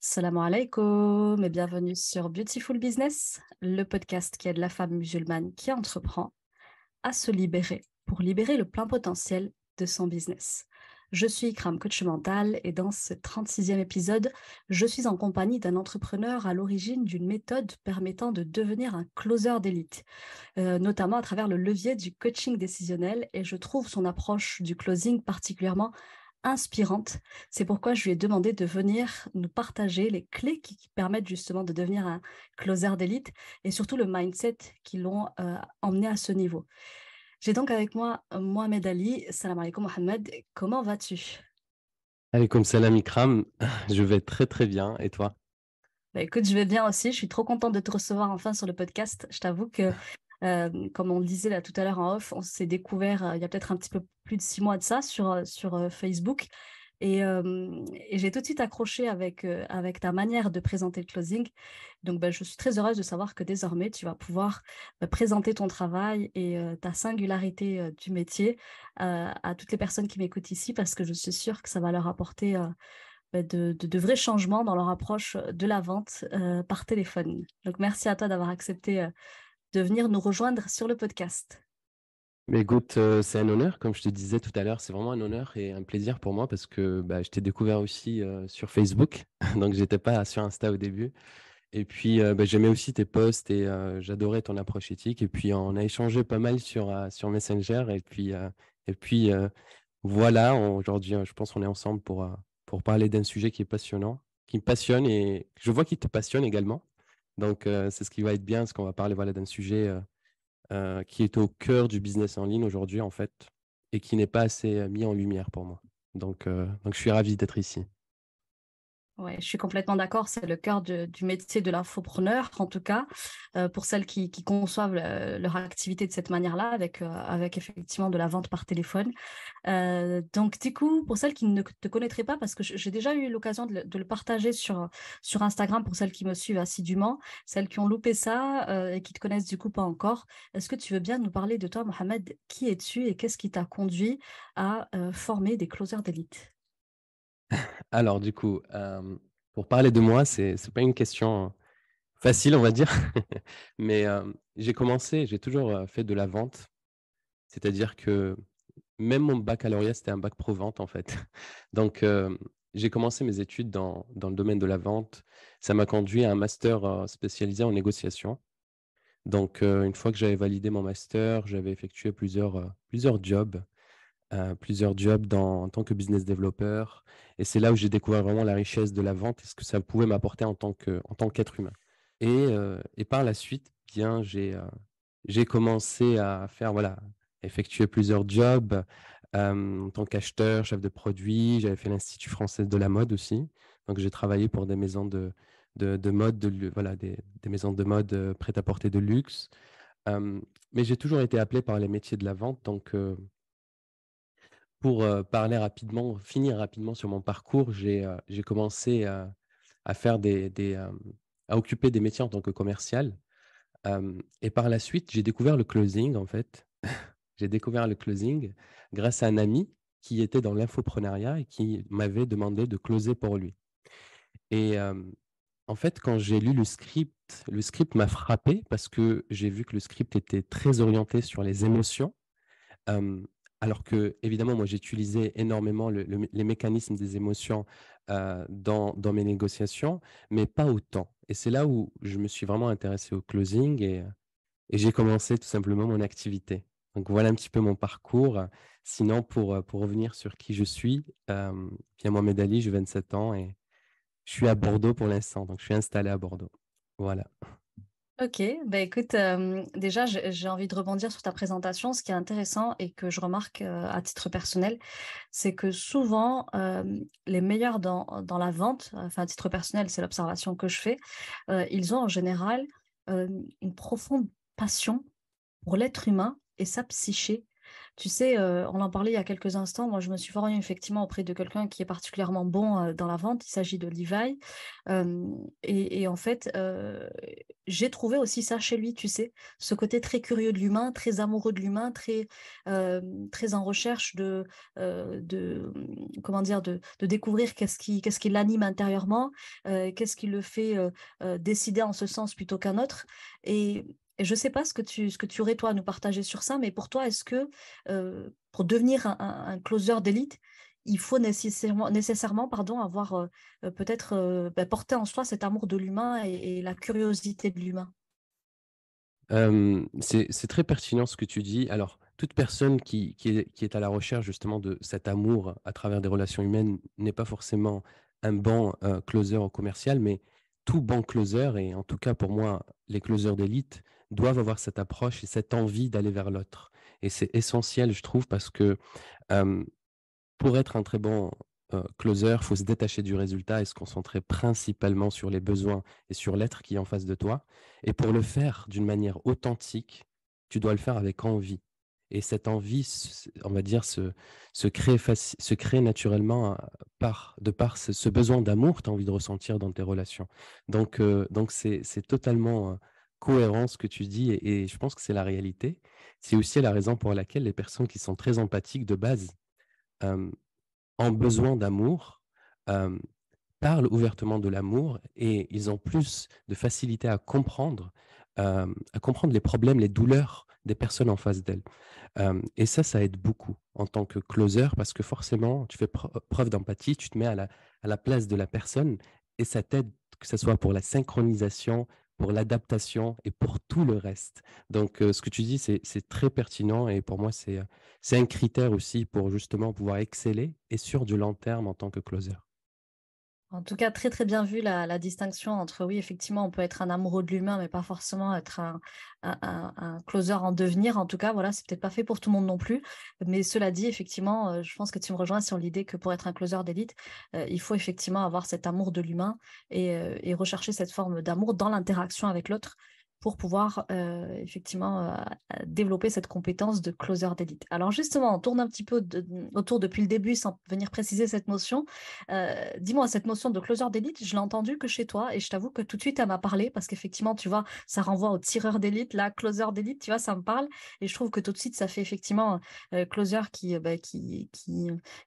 Salam alaikum et bienvenue sur Beautiful Business, le podcast qui aide la femme musulmane qui entreprend à se libérer pour libérer le plein potentiel de son business. Je suis Ikram, coach mental, et dans ce 36e épisode, je suis en compagnie d'un entrepreneur à l'origine d'une méthode permettant de devenir un closer d'élite, notamment à travers le levier du coaching décisionnel, et je trouve son approche du closing particulièrement inspirante. C'est pourquoi je lui ai demandé de venir nous partager les clés qui permettent justement de devenir un closer d'élite et surtout le mindset qui l'ont emmené à ce niveau. J'ai donc avec moi Mohamed Ali. Salam alaikum Mohamed, comment vas-tu? Alaykoum salam Ikram, je vais très très bien et toi? Bah, écoute, je vais bien aussi. Je suis trop contente de te recevoir enfin sur le podcast. Je t'avoue que, comme on le disait là tout à l'heure en off, on s'est découvert il y a peut-être un petit peu plus de 6 mois de ça sur Facebook. Et j'ai tout de suite accroché avec ta manière de présenter le closing. Donc, bah, je suis très heureuse de savoir que désormais, tu vas pouvoir présenter ton travail et ta singularité du métier à toutes les personnes qui m'écoutent ici parce que je suis sûre que ça va leur apporter de vrais changements dans leur approche de la vente par téléphone. Donc, merci à toi d'avoir accepté de venir nous rejoindre sur le podcast. Mais écoute, c'est un honneur, comme je te disais tout à l'heure, c'est vraiment un honneur et un plaisir pour moi parce que je t'ai découvert aussi sur Facebook, donc j'étais pas sur Insta au début. Et puis j'aimais aussi tes posts et j'adorais ton approche éthique. Et puis on a échangé pas mal sur Messenger. Et puis voilà, aujourd'hui, je pense qu'on est ensemble pour parler d'un sujet qui est passionnant, qui me passionne et je vois qu'il te passionne également. Donc c'est ce qui va être bien, parce qu'on va parler voilà, d'un sujet qui est au cœur du business en ligne aujourd'hui, en fait, et qui n'est pas assez mis en lumière pour moi. Donc je suis ravi d'être ici. Ouais, je suis complètement d'accord. C'est le cœur du métier de l'infopreneur, en tout cas, pour celles qui conçoivent leur activité de cette manière-là, avec effectivement de la vente par téléphone. Donc, du coup, pour celles qui ne te connaîtraient pas, parce que j'ai déjà eu l'occasion de le partager sur Instagram pour celles qui me suivent assidûment, celles qui ont loupé ça et qui te connaissent du coup pas encore, est-ce que tu veux bien nous parler de toi, Mohamed? Qui es-tu et qu'est-ce qui t'a conduit à former des closers d'élite? Alors, du coup, pour parler de moi, c'est pas une question facile, on va dire, mais j'ai toujours fait de la vente, c'est-à-dire que même mon baccalauréat, c'était un bac pro vente, en fait. Donc, j'ai commencé mes études dans le domaine de la vente. Ça m'a conduit à un master spécialisé en négociation. Donc, une fois que j'avais validé mon master, j'avais effectué plusieurs jobs en tant que business developer. Et c'est là où j'ai découvert vraiment la richesse de la vente et ce que ça pouvait m'apporter en tant qu'être humain. Et par la suite, bien, j'ai commencé à faire, voilà, effectuer plusieurs jobs en tant qu'acheteur, chef de produit. J'avais fait l'Institut français de la mode aussi. Donc, j'ai travaillé pour des maisons de mode, voilà, des maisons de mode prêt-à-porter de luxe. Mais j'ai toujours été appelé par les métiers de la vente. Donc, pour parler rapidement, finir rapidement sur mon parcours, j'ai commencé à faire à occuper des métiers en tant que commercial. Et par la suite, j'ai découvert le closing, en fait. J'ai découvert le closing grâce à un ami qui était dans l'infoprenariat et qui m'avait demandé de closer pour lui. Et en fait, quand j'ai lu le script m'a frappé parce que j'ai vu que le script était très orienté sur les émotions. Hem, alors que évidemment, moi, j'utilisais énormément les mécanismes des émotions, dans mes négociations, mais pas autant. Et c'est là où je me suis vraiment intéressé au closing et j'ai commencé tout simplement mon activité. Donc voilà un petit peu mon parcours. Sinon pour revenir sur qui je suis, bien Mohamed Ali, j'ai 27 ans et je suis à Bordeaux pour l'instant, donc je suis installé à Bordeaux. Voilà. Ok, bah écoute, déjà j'ai envie de rebondir sur ta présentation. Ce qui est intéressant et que je remarque à titre personnel, c'est que souvent les meilleurs dans la vente, enfin à titre personnel, c'est l'observation que je fais, ils ont en général une profonde passion pour l'être humain et sa psyché. Tu sais, on en parlait il y a quelques instants. Moi, je me suis formée effectivement auprès de quelqu'un qui est particulièrement bon dans la vente. Il s'agit de Levi. Et en fait, j'ai trouvé aussi ça chez lui, tu sais, ce côté très curieux de l'humain, très amoureux de l'humain, euh, très en recherche comment dire, de découvrir qu'est-ce qui l'anime intérieurement, qu'est-ce qui le fait décider en ce sens plutôt qu'un autre. Et je ne sais pas ce que tu aurais, toi, à nous partager sur ça, mais pour toi, est-ce que pour devenir un closer d'élite, il faut nécessairement pardon, avoir peut-être porter en soi cet amour de l'humain et la curiosité de l'humain? C'est très pertinent ce que tu dis. Alors, toute personne qui est à la recherche justement de cet amour à travers des relations humaines n'est pas forcément un bon closer au commercial, mais tout bon closer, et en tout cas pour moi, les closers d'élite, doivent avoir cette approche et cette envie d'aller vers l'autre. Et c'est essentiel, je trouve, parce que euh, pour être un très bon closer, il faut se détacher du résultat et se concentrer principalement sur les besoins et sur l'être qui est en face de toi. Et pour le faire d'une manière authentique, tu dois le faire avec envie. Et cette envie, on va dire, se crée naturellement de par ce besoin d'amour que tu as envie de ressentir dans tes relations. Donc c'est totalement cohérent ce que tu dis et je pense que c'est la réalité. C'est aussi la raison pour laquelle les personnes qui sont très empathiques de base, euh, ont besoin d'amour, euh, parlent ouvertement de l'amour et ils ont plus de facilité à comprendre les problèmes, les douleurs des personnes en face d'elles. Et ça aide beaucoup en tant que closer parce que forcément, tu fais preuve d'empathie, tu te mets à la place de la personne et ça t'aide, que ce soit pour la synchronisation, pour l'adaptation et pour tout le reste. Donc, ce que tu dis, c'est très pertinent et pour moi, c'est un critère aussi pour justement pouvoir exceller et sur du long terme en tant que closer. En tout cas, très très bien vu la distinction entre, oui, effectivement, on peut être un amoureux de l'humain, mais pas forcément être un closer en devenir. En tout cas, voilà, c'est peut-être pas fait pour tout le monde non plus. Mais cela dit, effectivement, je pense que tu me rejoins sur l'idée que pour être un closer d'élite, il faut effectivement avoir cet amour de l'humain et rechercher cette forme d'amour dans l'interaction avec l'autre pour pouvoir effectivement développer cette compétence de closer d'élite. Alors justement, on tourne un petit peu autour depuis le début sans venir préciser cette notion. Dis-moi, cette notion de closer d'élite, je l'ai entendue que chez toi et je t'avoue que tout de suite, elle m'a parlé parce qu'effectivement, tu vois, ça renvoie au tireur d'élite, la closer d'élite, tu vois, ça me parle et je trouve que tout de suite, ça fait effectivement closer qui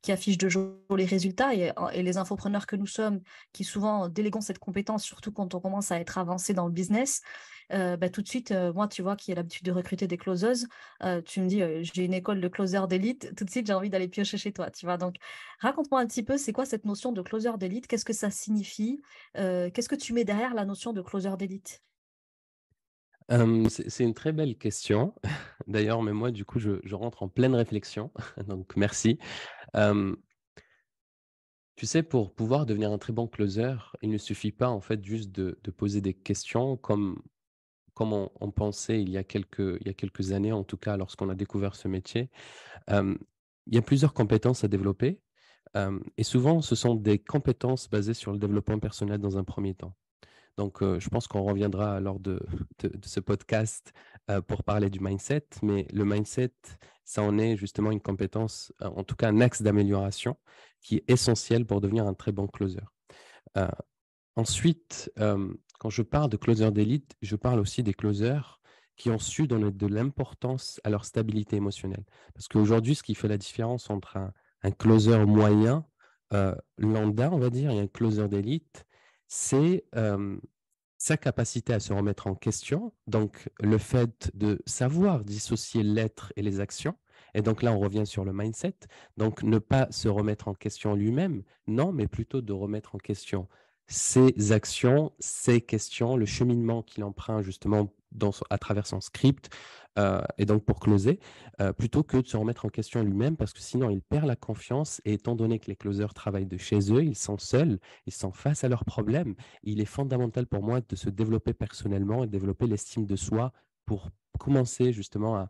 affiche de jolis résultats et les infopreneurs que nous sommes, qui souvent déléguons cette compétence, surtout quand on commence à être avancé dans le business, tout de suite, moi, tu vois, qui ai l'habitude de recruter des closeuses, tu me dis, j'ai une école de closer d'élite, tout de suite, j'ai envie d'aller piocher chez toi, tu vois. Donc, raconte-moi un petit peu, c'est quoi cette notion de closer d'élite? Qu'est-ce que ça signifie? Qu'est-ce que tu mets derrière la notion de closer d'élite? C'est une très belle question. D'ailleurs, mais moi, du coup, je rentre en pleine réflexion. Donc, merci. Euh, Tu sais, pour pouvoir devenir un très bon closer, il ne suffit pas en fait juste de poser des questions comme on pensait il y a quelques années, en tout cas lorsqu'on a découvert ce métier. Euh, il y a plusieurs compétences à développer et souvent ce sont des compétences basées sur le développement personnel dans un premier temps. Donc, je pense qu'on reviendra lors de ce podcast pour parler du mindset, mais le mindset, ça en est justement une compétence, en tout cas un axe d'amélioration qui est essentiel pour devenir un très bon closer. Euh, Ensuite, quand je parle de closer d'élite, je parle aussi des closers qui ont su donner de l'importance à leur stabilité émotionnelle. Parce qu'aujourd'hui, ce qui fait la différence entre un closer moyen, lambda, on va dire, et un closer d'élite, c'est sa capacité à se remettre en question, donc le fait de savoir dissocier l'être et les actions. Et donc là, on revient sur le mindset. Donc ne pas se remettre en question lui-même, non, mais plutôt de remettre en question ses actions, ses questions, le cheminement qu'il emprunte justement à travers son script, et donc pour closer, plutôt que de se remettre en question lui-même, parce que sinon il perd la confiance, et étant donné que les closers travaillent de chez eux, ils sont seuls, ils sont face à leurs problèmes, il est fondamental pour moi de se développer personnellement et de développer l'estime de soi pour commencer justement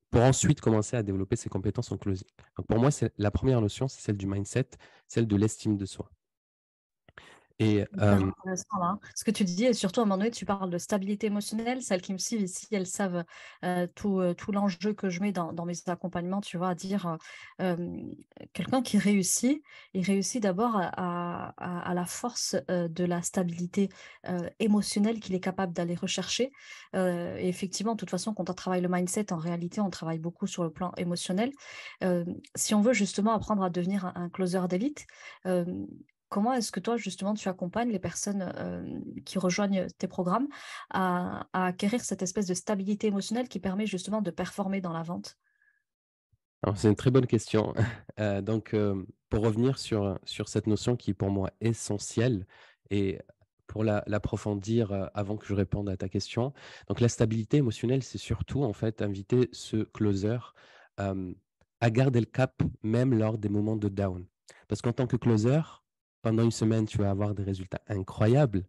pour ensuite commencer à développer ses compétences en closing. Donc pour moi, la première notion, c'est celle du mindset, celle de l'estime de soi. Et Hyper intéressant, là. Ce que tu dis, et surtout à un moment donné, tu parles de stabilité émotionnelle. Celles qui me suivent ici, elles savent tout l'enjeu que je mets dans mes accompagnements, tu vois, à dire quelqu'un qui réussit, il réussit d'abord à la force de la stabilité émotionnelle qu'il est capable d'aller rechercher. Et effectivement, de toute façon, quand on travaille le mindset, en réalité, on travaille beaucoup sur le plan émotionnel. Euh, Si on veut justement apprendre à devenir un closer d'élite, euh, comment est-ce que toi, justement, tu accompagnes les personnes qui rejoignent tes programmes à acquérir cette espèce de stabilité émotionnelle qui permet justement de performer dans la vente? Alors, c'est une très bonne question. Pour revenir sur cette notion qui est pour moi essentielle et pour l'approfondir avant que je réponde à ta question. Donc, la stabilité émotionnelle, c'est surtout en fait inviter ce closer euh, à garder le cap même lors des moments de down. Parce qu'en tant que closer, pendant une semaine, tu vas avoir des résultats incroyables.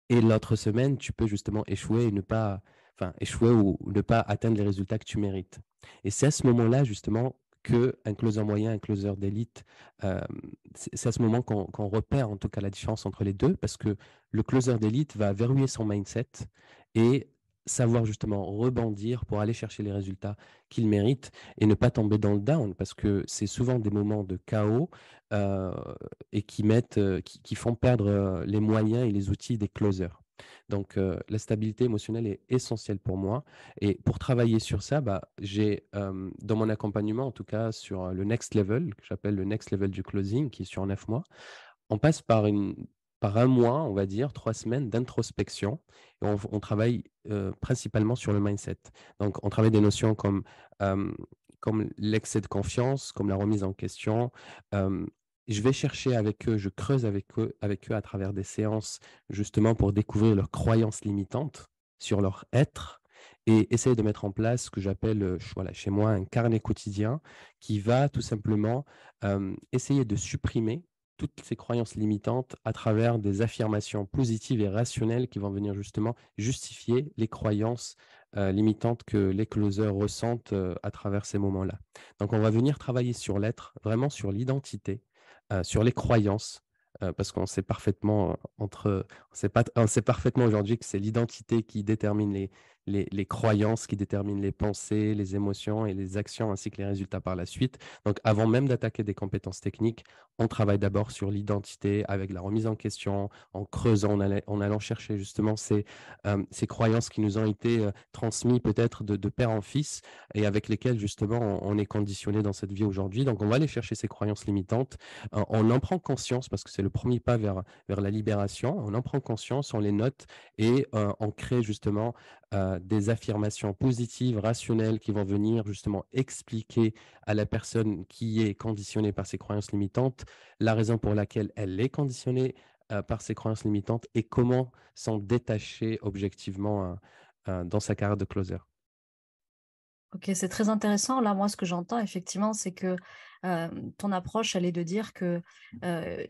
Et l'autre semaine, tu peux justement échouer et ne pas, enfin, échouer ou ne pas atteindre les résultats que tu mérites. Et c'est à ce moment-là, justement, qu'un closer moyen, un closer d'élite, euh, c'est à ce moment qu'on repère en tout cas la différence entre les deux, parce que le closer d'élite va verrouiller son mindset et savoir justement rebondir pour aller chercher les résultats qu'il mérite et ne pas tomber dans le down, parce que c'est souvent des moments de chaos euh, et qui font perdre les moyens et les outils des closers. La stabilité émotionnelle est essentielle pour moi. Et pour travailler sur ça, j'ai dans mon accompagnement, en tout cas sur le next level, que j'appelle le next level du closing, qui est sur 9 mois, on passe par un mois, on va dire, 3 semaines d'introspection. Et on travaille principalement sur le mindset. Donc, on travaille des notions euh, comme l'excès de confiance, comme la remise en question. Euh, je vais chercher avec eux, je creuse avec eux à travers des séances, justement pour découvrir leurs croyances limitantes sur leur être et essayer de mettre en place ce que j'appelle voilà, chez moi un carnet quotidien qui va tout simplement essayer de supprimer toutes ces croyances limitantes à travers des affirmations positives et rationnelles qui vont venir justement justifier les croyances limitantes que les closers ressentent à travers ces moments-là. Donc, on va venir travailler sur l'être, vraiment sur l'identité, sur les croyances, parce qu'on sait parfaitement on sait parfaitement aujourd'hui que c'est l'identité qui détermine les croyances, qui détermine les pensées, les émotions et les actions, ainsi que les résultats par la suite. Donc, avant même d'attaquer des compétences techniques, on travaille d'abord sur l'identité avec la remise en question, en creusant, en allant chercher justement ces croyances qui nous ont été transmises peut-être de père en fils et avec lesquelles justement on est conditionné dans cette vie aujourd'hui. Donc on va aller chercher ces croyances limitantes, on en prend conscience parce que c'est le premier pas vers la libération, on en prend conscience, on les note et on crée justement des affirmations positives, rationnelles qui vont venir justement expliquer à la personne qui est conditionnée par ces croyances limitantes la raison pour laquelle elle est conditionnée par ces croyances limitantes et comment s'en détacher objectivement dans sa carrière de closer. Ok, c'est très intéressant. Là, moi, ce que j'entends, effectivement, c'est que euh, ton approche, elle est de dire que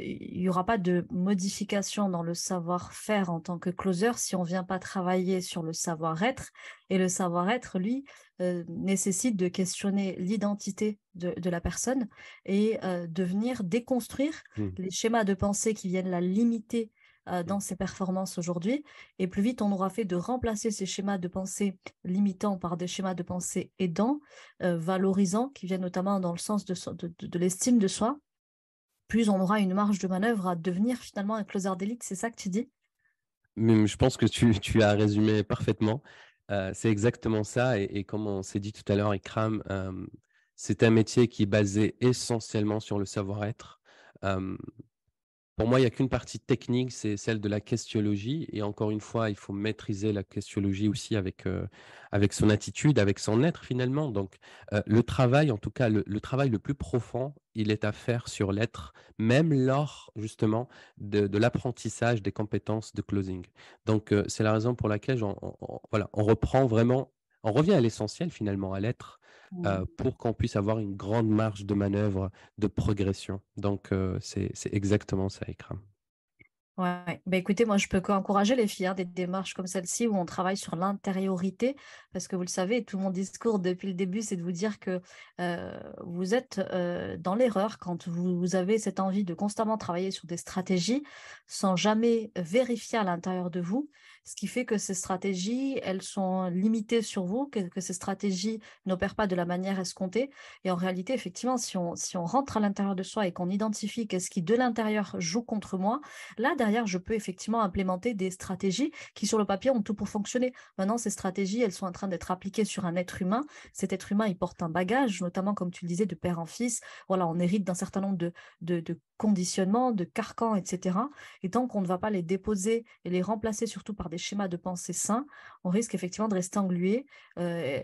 il n'y aura pas de modification dans le savoir-faire en tant que closer si on ne vient pas travailler sur le savoir-être. Et le savoir-être, lui, nécessite de questionner l'identité de la personne et de venir déconstruire Mm, les schémas de pensée qui viennent la limiter mm. dans ses performances aujourd'hui. Et plus vite on aura fait de remplacer ces schémas de pensée limitants par des schémas de pensée aidants, valorisants, qui viennent notamment dans le sens de l'estime de soi, plus on aura une marge de manœuvre à devenir finalement un closer d'élite. C'est ça que tu dis? Mais je pense que tu as résumé parfaitement. C'est exactement ça. Et comme on s'est dit tout à l'heure, Ikram, c'est un métier qui est basé essentiellement sur le savoir-être. Euh, Pour moi, il n'y a qu'une partie technique, c'est celle de la questiologie. Et encore une fois, il faut maîtriser la questiologie aussi avec son attitude, avec son être finalement. Le travail, en tout cas, le travail le plus profond, il est à faire sur l'être, même lors justement de l'apprentissage des compétences de closing. C'est la raison pour laquelle voilà, on reprend vraiment, on revient à l'essentiel finalement, à l'être, pour qu'on puisse avoir une grande marge de manœuvre de progression. C'est exactement ça, Ikram. Ouais, bah écoutez, moi je peux qu'encourager les filles, hein, des démarches comme celle-ci où on travaille sur l'intériorité, parce que vous le savez, tout mon discours depuis le début, c'est de vous dire que vous êtes dans l'erreur quand vous avez cette envie de constamment travailler sur des stratégies sans jamais vérifier à l'intérieur de vous, ce qui fait que ces stratégies, elles sont limitées sur vous, que ces stratégies n'opèrent pas de la manière escomptée. Et en réalité, effectivement, si on rentre à l'intérieur de soi et qu'on identifie qu'est-ce qui de l'intérieur joue contre moi, là, derrière, je peux effectivement implémenter des stratégies qui, sur le papier, ont tout pour fonctionner. Maintenant, ces stratégies, elles sont en train d'être appliquées sur un être humain. Cet être humain, il porte un bagage, notamment, comme tu le disais, de père en fils. Voilà, on hérite d'un certain nombre de conditionnements, de carcans, etc. Et tant qu'on ne va pas les déposer et les remplacer surtout par des schémas de pensée sains, on risque effectivement de rester englué,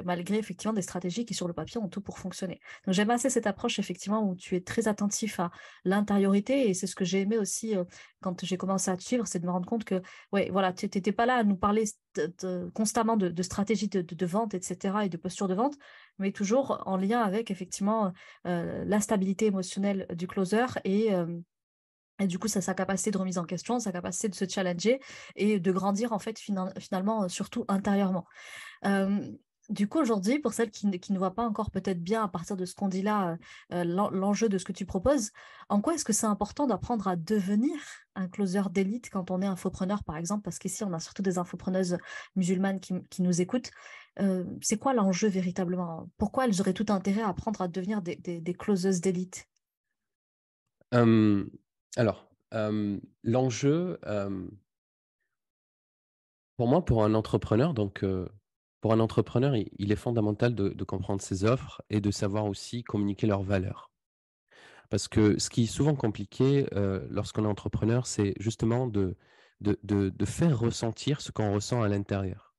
malgré effectivement des stratégies qui, sur le papier, ont tout pour fonctionner. Donc, j'aime assez cette approche, effectivement, où tu es très attentif à l'intériorité, et c'est ce que j'ai aimé aussi quand j'ai commencé à te suivre, c'est de me rendre compte que ouais, voilà, tu n'étais pas là à nous parler constamment de stratégie de vente, etc., et de posture de vente, mais toujours en lien avec effectivement la stabilité émotionnelle du closer et du coup, ça, sa capacité de remise en question, sa capacité de se challenger et de grandir en fait finalement, surtout intérieurement. Euh, du coup, aujourd'hui, pour celles qui ne voient pas encore peut-être bien à partir de ce qu'on dit là, l'enjeu de ce que tu proposes, en quoi est-ce que c'est important d'apprendre à devenir un closer d'élite quand on est infopreneur, par exemple, parce qu'ici, on a surtout des infopreneuses musulmanes qui nous écoutent. C'est quoi l'enjeu véritablement? Pourquoi elles auraient tout intérêt à apprendre à devenir des closeuses d'élite? Hem, alors, l'enjeu, pour moi, pour un entrepreneur, pour un entrepreneur, il est fondamental de comprendre ses offres et de savoir aussi communiquer leurs valeurs. Parce que ce qui est souvent compliqué, lorsqu'on est entrepreneur, c'est justement de faire ressentir ce qu'on ressent à l'intérieur.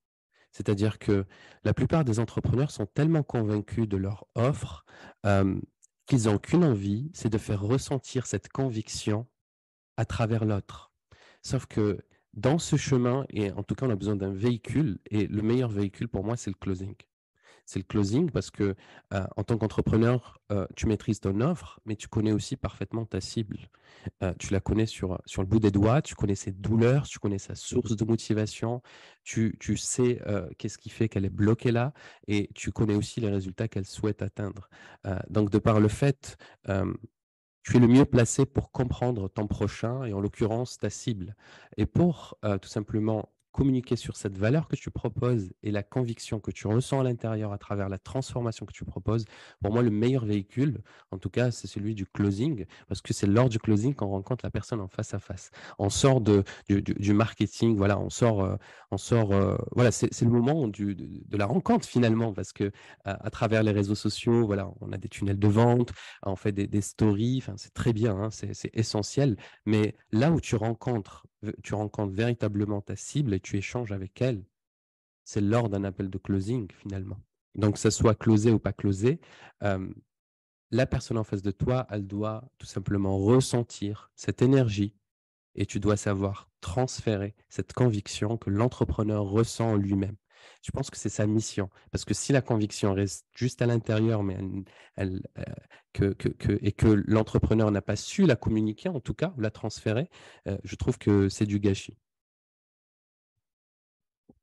C'est-à-dire que la plupart des entrepreneurs sont tellement convaincus de leur offre, hem, qu'ils n'ont qu'une envie, c'est de faire ressentir cette conviction à travers l'autre. Sauf que dans ce chemin, et en tout cas, on a besoin d'un véhicule, et le meilleur véhicule pour moi, c'est le closing. C'est le closing parce que en tant qu'entrepreneur, tu maîtrises ton offre, mais tu connais aussi parfaitement ta cible. Tu la connais sur le bout des doigts, tu connais ses douleurs, tu connais sa source de motivation, tu sais qu'est-ce qui fait qu'elle est bloquée là, et tu connais aussi les résultats qu'elle souhaite atteindre. Donc, de par le fait, tu es le mieux placé pour comprendre ton prochain et en l'occurrence ta cible. Et pour tout simplement communiquer sur cette valeur que tu proposes et la conviction que tu ressens à l'intérieur à travers la transformation que tu proposes, pour moi, le meilleur véhicule, en tout cas, c'est celui du closing, parce que c'est lors du closing qu'on rencontre la personne en face à face. On sort du marketing, voilà, voilà, c'est le moment de la rencontre finalement, parce que à travers les réseaux sociaux, voilà, on a des tunnels de vente, on fait des stories, enfin, c'est très bien, hein, c'est essentiel. Mais là où tu rencontres véritablement ta cible et tu échanges avec elle, c'est lors d'un appel de closing finalement. Donc, que ça soit closé ou pas closé, euh, la personne en face de toi, elle doit tout simplement ressentir cette énergie et tu dois savoir transférer cette conviction que l'entrepreneur ressent en lui-même. Je pense que c'est sa mission. Parce que si la conviction reste juste à l'intérieur, mais et que l'entrepreneur n'a pas su la communiquer, en tout cas, ou la transférer, je trouve que c'est du gâchis.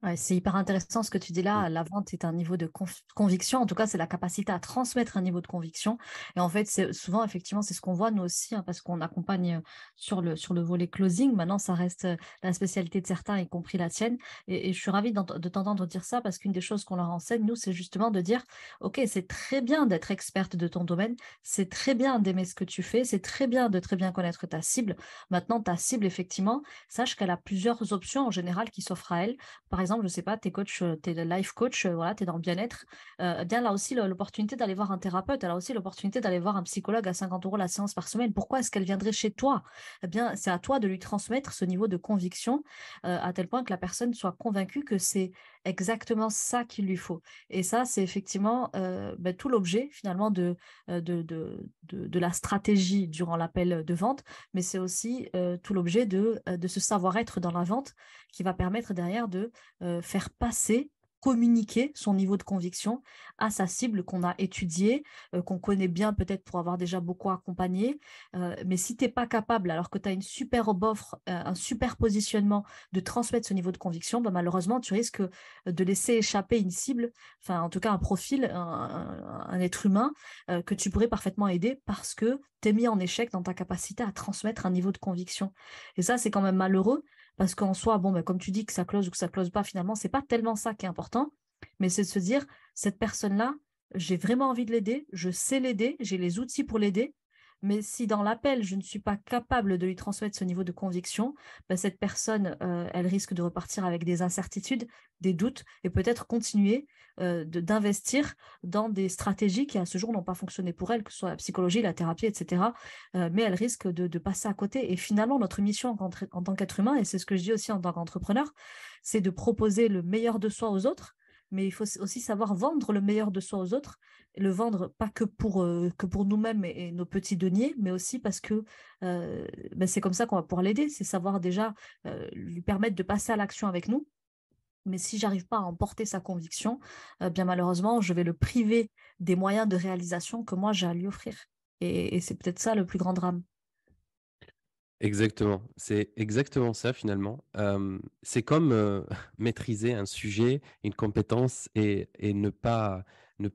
Ouais, c'est hyper intéressant ce que tu dis Mm. là. La vente est un niveau de conviction. En tout cas, c'est la capacité à transmettre un niveau de conviction. Et en fait, c'est souvent, effectivement, c'est ce qu'on voit nous aussi, hein, parce qu'on accompagne sur le volet closing. Maintenant, ça reste la spécialité de certains, y compris la tienne. Et je suis ravie de t'entendre dire ça parce qu'une des choses qu'on leur enseigne, nous, c'est justement de dire, OK, c'est très bien d'être experte de ton domaine. C'est très bien d'aimer ce que tu fais. C'est très bien de très bien connaître ta cible. Maintenant, ta cible, effectivement, sache qu'elle a plusieurs options en général qui s'offrent à elle. Par exemple, je sais pas, t'es coach, t'es le life coach, voilà, t'es dans le bien-être. Eh bien là aussi, l'opportunité d'aller voir un thérapeute, elle a aussi l'opportunité d'aller voir un psychologue à 50 € la séance par semaine. Pourquoi est-ce qu'elle viendrait chez toi? Eh bien, c'est à toi de lui transmettre ce niveau de conviction à tel point que la personne soit convaincue que c'est exactement ça qu'il lui faut. Et ça, c'est effectivement ben, tout l'objet finalement de la stratégie durant l'appel de vente, mais c'est aussi tout l'objet de ce savoir-être dans la vente qui va permettre derrière de faire passer communiquer son niveau de conviction à sa cible qu'on a étudiée, qu'on connaît bien peut-être pour avoir déjà beaucoup accompagné. Mais si tu n'es pas capable, alors que tu as une superbe offre, un super positionnement, de transmettre ce niveau de conviction, bah, malheureusement, tu risques de laisser échapper une cible, enfin en tout cas un profil, un être humain que tu pourrais parfaitement aider parce que tu es mis en échec dans ta capacité à transmettre un niveau de conviction. Et ça, c'est quand même malheureux parce qu'en soi, bon, bah, comme tu dis que ça close ou que ça close pas, finalement, c'est pas tellement ça qui est important, mais c'est de se dire, cette personne-là, j'ai vraiment envie de l'aider, je sais l'aider, j'ai les outils pour l'aider, mais si dans l'appel, je ne suis pas capable de lui transmettre ce niveau de conviction, bah, cette personne, elle risque de repartir avec des incertitudes, des doutes, et peut-être continuer d'investir dans des stratégies qui, à ce jour, n'ont pas fonctionné pour elle, que ce soit la psychologie, la thérapie, etc. Mais elle risque de passer à côté. Et finalement, notre mission en tant qu'être humain, et c'est ce que je dis aussi en tant qu'entrepreneur, c'est de proposer le meilleur de soi aux autres, mais il faut aussi savoir vendre le meilleur de soi aux autres, et le vendre pas que pour nous-mêmes et nos petits deniers, mais aussi parce que ben c'est comme ça qu'on va pouvoir l'aider, c'est savoir déjà lui permettre de passer à l'action avec nous. Mais si j'arrive pas à emporter sa conviction, bien malheureusement, je vais le priver des moyens de réalisation que moi j'ai à lui offrir. Et c'est peut-être ça le plus grand drame. Exactement, c'est exactement ça finalement. C'est comme, maîtriser un sujet, une compétence et ne pas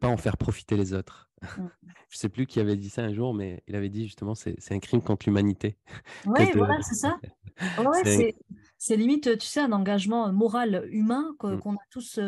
en faire profiter les autres. Mm. Je sais plus qui avait dit ça un jour, mais il avait dit justement: «C'est un crime contre l'humanité» que Oui, de voilà, c'est ça. Ouais, c'est c'est limite, tu sais, un engagement moral humain mmh, qu'on a tous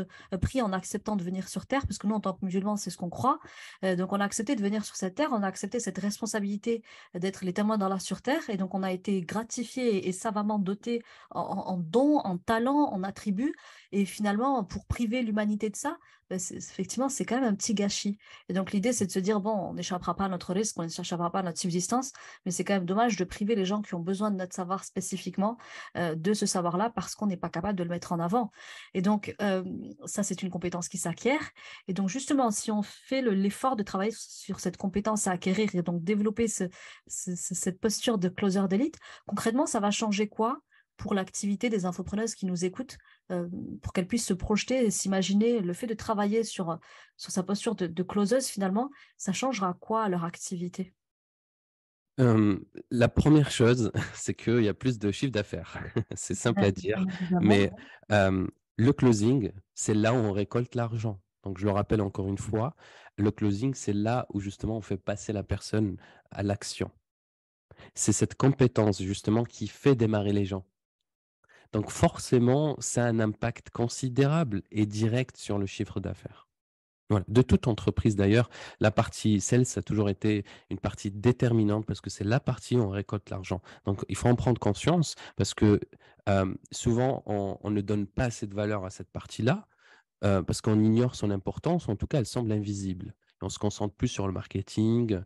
pris en acceptant de venir sur Terre, parce que nous, en tant que musulmans, c'est ce qu'on croit. Donc, on a accepté de venir sur cette Terre, on a accepté cette responsabilité d'être les témoins d'Allah sur Terre, et donc on a été gratifié et savamment doté en dons, en talents, en attributs, et finalement, pour priver l'humanité de ça, ben, effectivement, c'est quand même un petit gâchis. Et donc, l'idée, c'est de se dire, bon, on n'échappera pas à notre risque, on n'échappera pas à notre subsistance, mais c'est quand même dommage de priver les gens qui ont besoin de notre savoir spécifiquement de ce savoir-là parce qu'on n'est pas capable de le mettre en avant. Et donc, ça, c'est une compétence qui s'acquiert. Et donc, justement, si on fait l'effort de travailler sur cette compétence à acquérir et donc développer cette posture de closer d'élite, concrètement, ça va changer quoi pour l'activité des infopreneuses qui nous écoutent, euh, pour qu'elles puissent se projeter et s'imaginer le fait de travailler sur sa posture de closeuse, finalement, ça changera quoi à leur activité? la première chose, c'est qu'il y a plus de chiffre d'affaires. C'est simple à dire, Bien évidemment. mais le closing, c'est là où on récolte l'argent. Donc je le rappelle encore une fois, le closing, c'est là où justement on fait passer la personne à l'action. C'est cette compétence justement qui fait démarrer les gens. Donc forcément, ça a un impact considérable et direct sur le chiffre d'affaires. Voilà. De toute entreprise d'ailleurs, la partie sales a toujours été une partie déterminante parce que c'est la partie où on récolte l'argent. Donc il faut en prendre conscience parce que souvent on ne donne pas assez de valeur à cette partie-là parce qu'on ignore son importance, ou en tout cas elle semble invisible. Et on se concentre plus sur le marketing,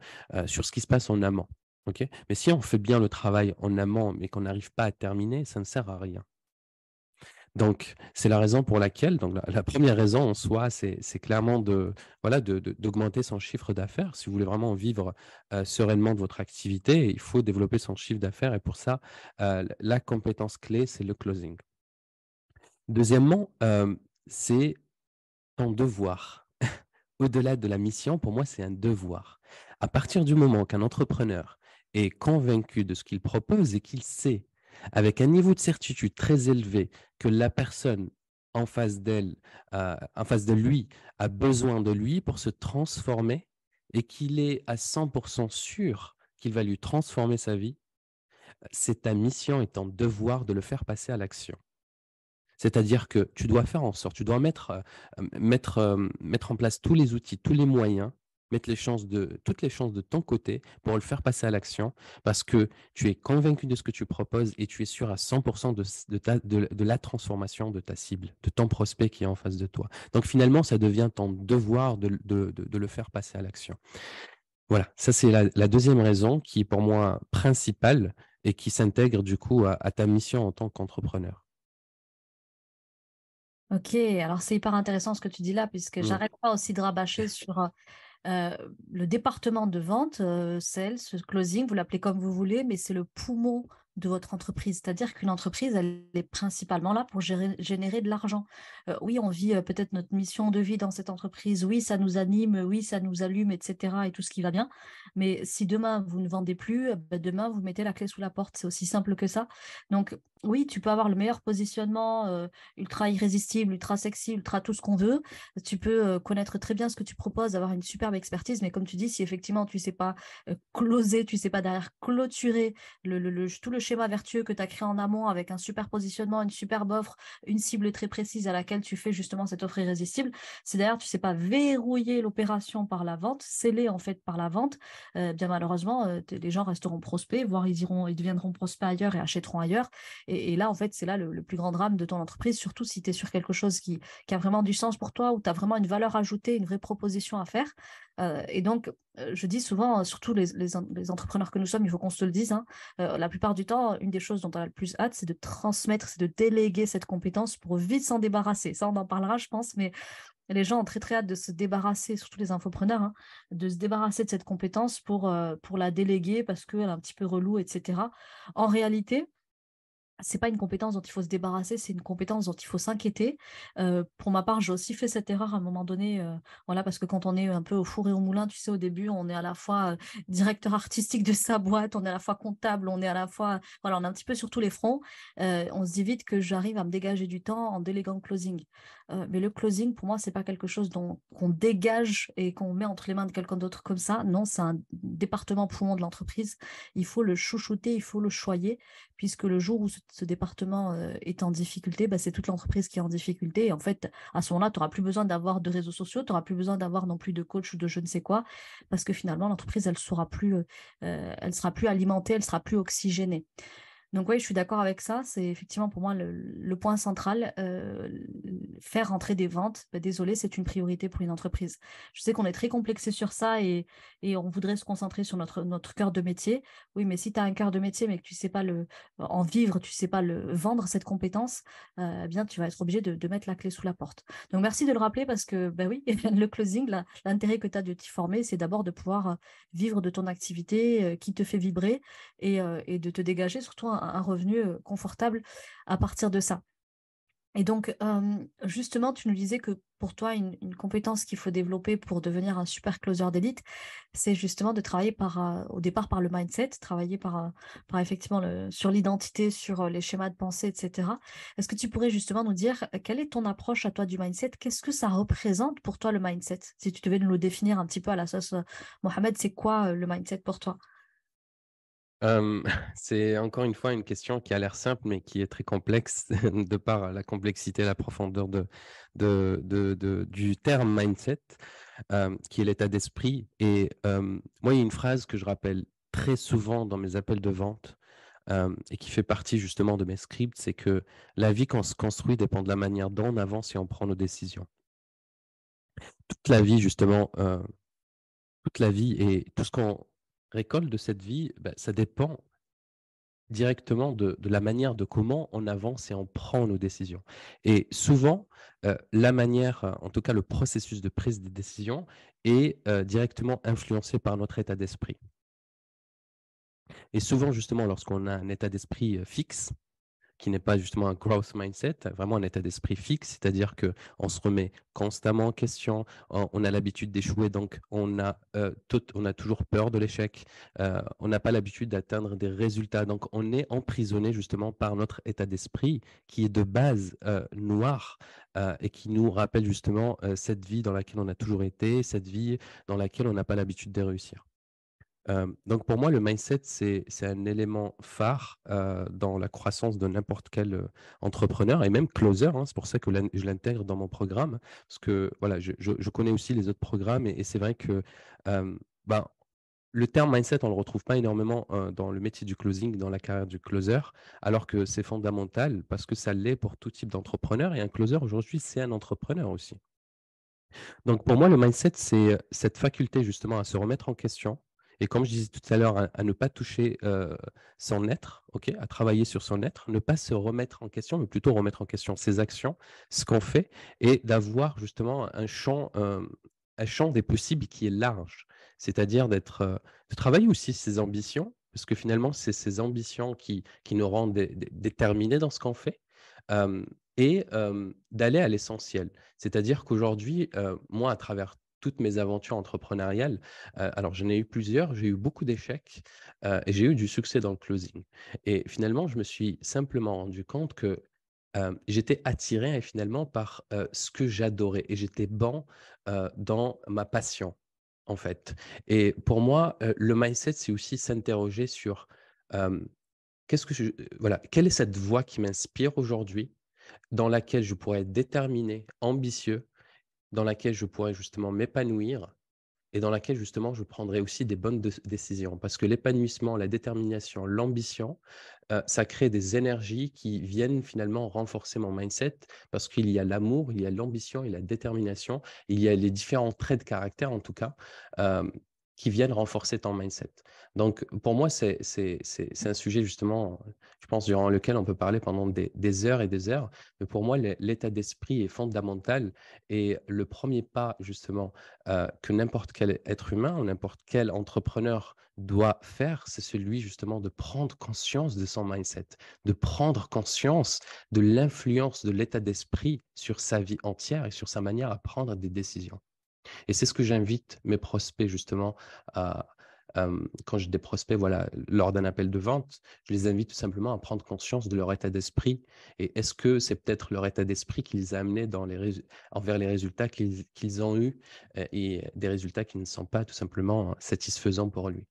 sur ce qui se passe en amont. Ok. Mais si on fait bien le travail en amont mais qu'on n'arrive pas à terminer, ça ne sert à rien. Donc, c'est la raison pour laquelle, donc la première raison en soi, c'est clairement voilà, d'augmenter son chiffre d'affaires. Si vous voulez vraiment vivre sereinement de votre activité, il faut développer son chiffre d'affaires et pour ça, la compétence clé, c'est le closing. Deuxièmement, c'est ton devoir. Au-delà de la mission, pour moi, c'est un devoir. À partir du moment qu'un entrepreneur est convaincu de ce qu'il propose et qu'il sait, avec un niveau de certitude très élevé, que la personne en face d'elle, en face de lui, a besoin de lui pour se transformer et qu'il est à 100% sûr qu'il va lui transformer sa vie, c'est ta mission et ton devoir de le faire passer à l'action. C'est-à-dire que tu dois faire en sorte, tu dois mettre en place tous les outils, tous les moyens, mettre toutes les chances de ton côté pour le faire passer à l'action parce que tu es convaincu de ce que tu proposes et tu es sûr à 100% de la transformation de ta cible, de ton prospect qui est en face de toi. Donc finalement, ça devient ton devoir de le faire passer à l'action. Voilà, ça c'est la deuxième raison qui est pour moi principale et qui s'intègre du coup à ta mission en tant qu'entrepreneur. Ok, alors c'est hyper intéressant ce que tu dis là, puisque Mm. j'arrête pas aussi de rabâcher sur le département de vente, sales, closing, vous l'appelez comme vous voulez, mais c'est le poumon de votre entreprise. C'est-à-dire qu'une entreprise, elle est principalement là pour générer de l'argent. Oui, on vit peut-être notre mission de vie dans cette entreprise. Oui, ça nous anime. Oui, ça nous allume, etc. et tout ce qui va bien. Mais si demain, vous ne vendez plus, demain, vous mettez la clé sous la porte. C'est aussi simple que ça. Donc, oui, tu peux avoir le meilleur positionnement, ultra irrésistible, ultra sexy, ultra tout ce qu'on veut. Tu peux connaître très bien ce que tu proposes, avoir une superbe expertise. Mais comme tu dis, si effectivement, tu ne sais pas closer, tu ne sais pas derrière clôturer tout le schéma vertueux que tu as créé en amont avec un super positionnement, une superbe offre, une cible très précise à laquelle tu fais justement cette offre irrésistible. Si d'ailleurs tu ne sais pas verrouiller l'opération par la vente, sceller en fait par la vente, bien malheureusement, les gens resteront prospects, voire ils deviendront prospects ailleurs et achèteront ailleurs. Et là, en fait, c'est là le plus grand drame de ton entreprise, surtout si tu es sur quelque chose qui a vraiment du sens pour toi, où tu as vraiment une valeur ajoutée, une vraie proposition à faire. Et donc, je dis souvent, surtout les entrepreneurs que nous sommes, il faut qu'on se le dise, hein, la plupart du temps, une des choses dont on a le plus hâte, c'est de transmettre, c'est de déléguer cette compétence pour vite s'en débarrasser. Ça, on en parlera, je pense, mais les gens ont très, très hâte de se débarrasser, surtout les infopreneurs, hein, de se débarrasser de cette compétence pour la déléguer parce qu'elle est un petit peu relou, etc. En réalité, c'est pas une compétence dont il faut se débarrasser, c'est une compétence dont il faut s'inquiéter. Pour ma part, j'ai aussi fait cette erreur à un moment donné, voilà, parce que quand on est un peu au four et au moulin, tu sais, au début, on est à la fois directeur artistique de sa boîte, on est à la fois comptable, on est à la fois, voilà, on est un petit peu sur tous les fronts. On se dit vite que j'arrive à me dégager du temps en déléguant le closing. Mais le closing, pour moi, c'est pas quelque chose qu'on dégage et qu'on met entre les mains de quelqu'un d'autre comme ça. Non, c'est un département poumon de l'entreprise. Il faut le chouchouter, il faut le choyer puisque le jour où ce département est en difficulté, bah, c'est toute l'entreprise qui est en difficulté. Et en fait, à ce moment-là, tu n'auras plus besoin d'avoir de réseaux sociaux, tu n'auras plus besoin d'avoir non plus de coach ou de je ne sais quoi, parce que finalement, l'entreprise, elle sera plus alimentée, elle sera plus oxygénée. Donc oui, je suis d'accord avec ça. C'est effectivement pour moi le point central. Faire rentrer des ventes, ben, désolé, c'est une priorité pour une entreprise. Je sais qu'on est très complexé sur ça et on voudrait se concentrer sur notre cœur de métier. Oui, mais si tu as un cœur de métier mais que tu ne sais pas en vivre, tu ne sais pas vendre cette compétence, eh bien tu vas être obligé de mettre la clé sous la porte. Donc merci de le rappeler parce que ben oui, le closing, l'intérêt que tu as de t'y former, c'est d'abord de pouvoir vivre de ton activité qui te fait vibrer et de te dégager surtout un revenu confortable à partir de ça. Et donc, justement, tu nous disais que pour toi, une compétence qu'il faut développer pour devenir un super closer d'élite, c'est justement de travailler au départ par le mindset, travailler par effectivement sur l'identité, sur les schémas de pensée, etc. Est-ce que tu pourrais justement nous dire quelle est ton approche à toi du mindset? Qu'est-ce que ça représente pour toi le mindset? Si tu devais nous le définir un petit peu à la sauce Mohamed, c'est quoi le mindset pour toi? Hem, c'est encore une fois une question qui a l'air simple, mais qui est très complexe de par la complexité, la profondeur du terme mindset, qui est l'état d'esprit et moi, il y a une phrase que je rappelle très souvent dans mes appels de vente, et qui fait partie justement de mes scripts, c'est que la vie qu'on se construit dépend de la manière dont on avance et on prend nos décisions. Toute la vie justement, toute la vie et tout ce qu'on récolte de cette vie, bah, ça dépend directement de la manière de comment on avance et on prend nos décisions. Et souvent, la manière, en tout cas le processus de prise de décision est, directement influencé par notre état d'esprit. Et souvent justement lorsqu'on a un état d'esprit, fixe, qui n'est pas justement un growth mindset, vraiment un état d'esprit fixe, c'est-à-dire que on se remet constamment en question, on a l'habitude d'échouer, donc on a toujours peur de l'échec, on n'a pas l'habitude d'atteindre des résultats, donc on est emprisonné justement par notre état d'esprit qui est de base, noir, et qui nous rappelle justement, cette vie dans laquelle on a toujours été, cette vie dans laquelle on n'a pas l'habitude de réussir. Donc pour moi, le mindset, c'est un élément phare, dans la croissance de n'importe quel, entrepreneur et même closer, hein. C'est pour ça que je l'intègre dans mon programme parce que voilà, je connais aussi les autres programmes et c'est vrai que, ben, le terme mindset, on ne le retrouve pas énormément, dans le métier du closing, dans la carrière du closer, alors que c'est fondamental parce que ça l'est pour tout type d'entrepreneur et un closer aujourd'hui, c'est un entrepreneur aussi. Donc pour moi, le mindset, c'est, cette faculté justement à se remettre en question et comme je disais tout à l'heure, à ne pas toucher, son être, OK? À travailler sur son être, ne pas se remettre en question, mais plutôt remettre en question ses actions, ce qu'on fait et d'avoir justement un champ des possibles qui est large. C'est-à-dire de travailler aussi ses ambitions, parce que finalement, c'est ces ambitions qui nous rendent déterminés dans ce qu'on fait, hem d'aller à l'essentiel. C'est-à-dire qu'aujourd'hui, moi, à travers toutes mes aventures entrepreneuriales, alors j'en ai eu plusieurs, j'ai eu beaucoup d'échecs, et j'ai eu du succès dans le closing et finalement, je me suis simplement rendu compte que, j'étais attiré finalement par, ce que j'adorais et j'étais bon, dans ma passion, en fait et pour moi, le mindset, c'est aussi s'interroger sur, hem, qu'est-ce que je voilà, quelle est cette voie qui m'inspire aujourd'hui? Dans laquelle je pourrais être déterminé, ambitieux, dans laquelle je pourrais justement m'épanouir et dans laquelle justement je prendrai aussi des bonnes décisions. Parce que l'épanouissement, la détermination, l'ambition, ça crée des énergies qui viennent finalement renforcer mon mindset parce qu'il y a l'amour, il y a l'ambition et la détermination. Il y a les différents traits de caractère en tout cas, hem, qui viennent renforcer ton mindset. Donc pour moi, c'est un sujet justement, je pense durant lequel on peut parler pendant des heures et des heures. Mais pour moi, l'état d'esprit est fondamental et le premier pas justement que n'importe quel être humain ou n'importe quel entrepreneur doit faire, c'est celui justement de prendre conscience de son mindset, de prendre conscience de l'influence de l'état d'esprit sur sa vie entière et sur sa manière à prendre des décisions. Et c'est ce que j'invite mes prospects justement à, quand j'ai des prospects, voilà, lors d'un appel de vente, je les invite tout simplement à prendre conscience de leur état d'esprit et est-ce que c'est peut-être leur état d'esprit qui les a amenés envers les résultats qu'ils ont eus, et des résultats qui ne sont pas tout simplement satisfaisants pour lui.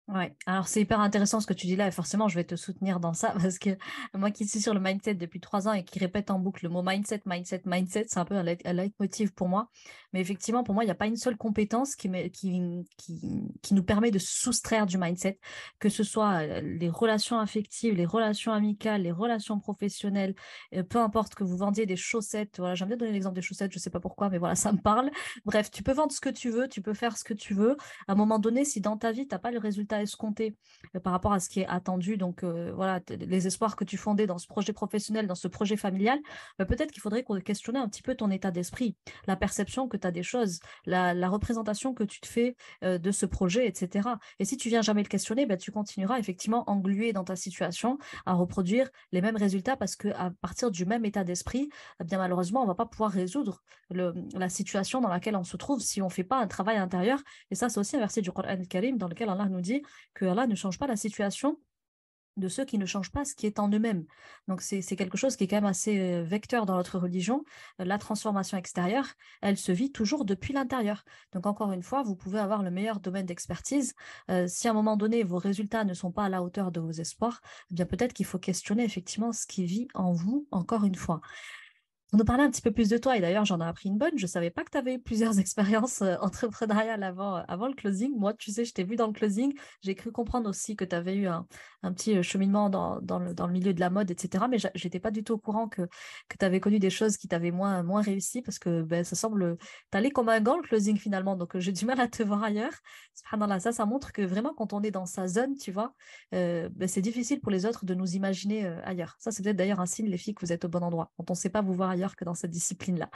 Ouais, alors c'est hyper intéressant ce que tu dis là et forcément je vais te soutenir dans ça parce que moi qui suis sur le mindset depuis 3 ans et qui répète en boucle le mot mindset, mindset, mindset, c'est un peu un leitmotiv pour moi. Mais effectivement, pour moi, il n'y a pas une seule compétence qui nous permet de se soustraire du mindset, que ce soit les relations affectives, les relations amicales, les relations professionnelles, peu importe que vous vendiez des chaussettes. Voilà, j'aime bien donner l'exemple des chaussettes, je sais pas pourquoi, mais voilà, ça me parle. Bref, tu peux vendre ce que tu veux, tu peux faire ce que tu veux à un moment donné, si dans ta vie, tu n'as pas le résultat escompté par rapport à ce qui est attendu, donc voilà, les espoirs que tu fondais dans ce projet professionnel, dans ce projet familial, peut-être qu'il faudrait qu'on questionne un petit peu ton état d'esprit, la perception que tu as des choses, la représentation que tu te fais de ce projet, etc. Et si tu viens jamais le questionner, tu continueras effectivement englué dans ta situation à reproduire les mêmes résultats parce qu'à partir du même état d'esprit, bien malheureusement, on ne va pas pouvoir résoudre la situation dans laquelle on se trouve si on ne fait pas un travail intérieur. Et ça, c'est aussi un verset du Coran Karim dans lequel Allah nous dit que Allah ne change pas la situation de ceux qui ne changent pas ce qui est en eux-mêmes. Donc c'est quelque chose qui est quand même assez vecteur dans notre religion. La transformation extérieure, elle se vit toujours depuis l'intérieur. Donc encore une fois, vous pouvez avoir le meilleur domaine d'expertise. Si à un moment donné, vos résultats ne sont pas à la hauteur de vos espoirs, eh bien peut-être qu'il faut questionner effectivement ce qui vit en vous, encore une fois. Pour nous parler un petit peu plus de toi, et d'ailleurs j'en ai appris une bonne, je ne savais pas que tu avais eu plusieurs expériences entrepreneuriales avant le closing. Moi, tu sais, je t'ai vu dans le closing, j'ai cru comprendre aussi que tu avais eu un petit cheminement dans le milieu de la mode, etc. Mais j'étais pas du tout au courant que tu avais connu des choses qui t'avaient moins réussi parce que ça semble t'aller comme un gant le closing finalement, donc j'ai du mal à te voir ailleurs. Subhanallah, ça montre que vraiment quand on est dans sa zone, tu vois, c'est difficile pour les autres de nous imaginer ailleurs. Ça, c'est peut-être d'ailleurs un signe, les filles, que vous êtes au bon endroit. Quand on ne sait pas vous voir ailleurs que dans cette discipline-là.